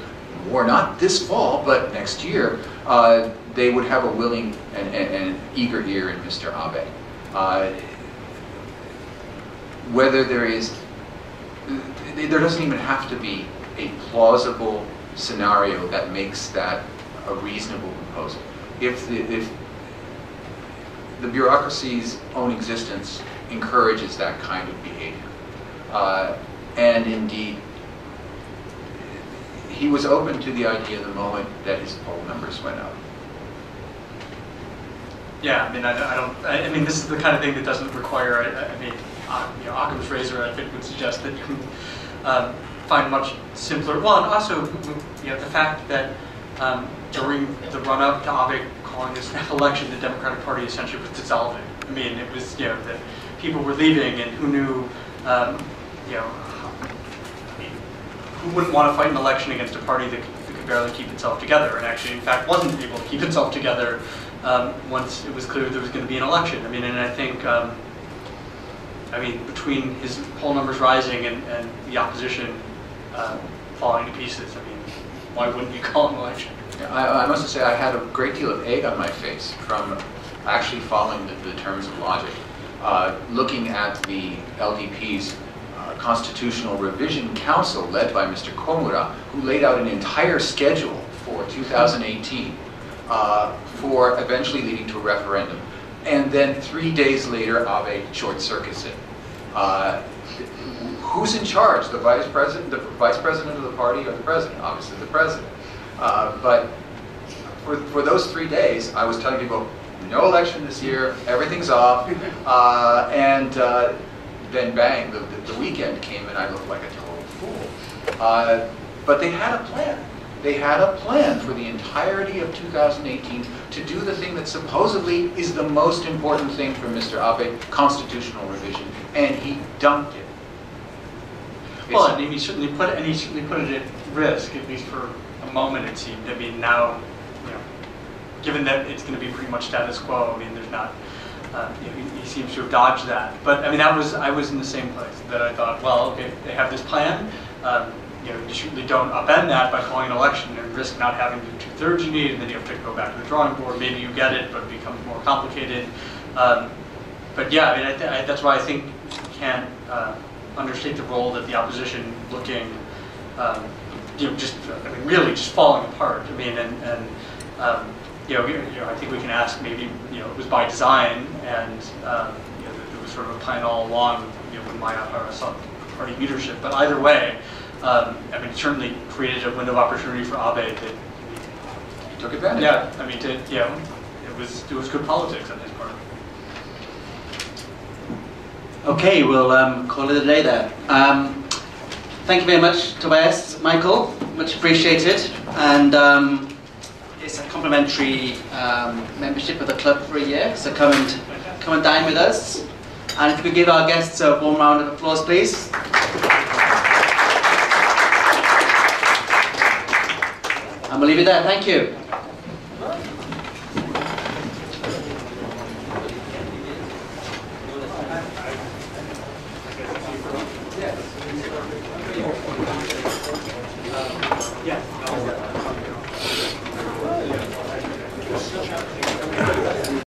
war, not this fall, but next year, they would have a willing and eager ear in Mr. Abe. Whether there doesn't even have to be a plausible scenario that makes that a reasonable proposal. If the bureaucracy's own existence encourages that kind of behavior. And indeed, he was open to the idea the moment that his poll numbers went up. Yeah, I mean, I mean, this is the kind of thing that doesn't require, I mean, Occam's razor, I think, would suggest that you can find much simpler. Well, and also, the fact that during the run-up to Abe calling this election, the Democratic Party essentially was dissolving. I mean, it was, that people were leaving, and who knew, who wouldn't want to fight an election against a party that could barely keep itself together, and actually, in fact, wasn't able to keep itself together once it was clear there was going to be an election. I mean, and I think, between his poll numbers rising and the opposition falling to pieces, I mean, why wouldn't you call an election? I must say I had a great deal of egg on my face from actually following the terms of logic. Looking at the LDP's Constitutional Revision Council led by Mr. Komura, who laid out an entire schedule for 2018 for eventually leading to a referendum. And then 3 days later, Abe short-circuits it. Who's in charge? The vice president of the party, or the president? Obviously the president. But for those 3 days, I was telling people, no election this year, everything's off, and then bang, the weekend came and I looked like a total fool. But they had a plan. They had a plan for the entirety of 2018 to do the thing that supposedly is the most important thing for Mr. Abe, constitutional revision, and he dumped it. Well, and he certainly put it at risk, at least for a moment, it seemed. I mean, now, given that it's going to be pretty much status quo, I mean, there's not, he seems to have dodged that. But I mean, I was in the same place, that I thought, well, okay, they have this plan, you certainly don't upend that by calling an election and risk not having the 2/3 you need, and then you have to go back to the drawing board. Maybe you get it, but it becomes more complicated. But yeah, I mean, that's why I think you can't understate the role that the opposition looking, really just falling apart. I mean, I think we can ask maybe, it was by design, and it was sort of a plan all along, when Mayapara sought party leadership. But either way, I mean, it certainly created a window of opportunity for Abe that He took advantage. Yeah, I mean, it was good politics on his part. Okay, we'll call it a day there. Thank you very much, Tobias, Michael, much appreciated. And it's a complimentary membership of the club for a year, so come and dine with us. And if we could give our guests a warm round of applause, please. And we'll leave it there. Thank you.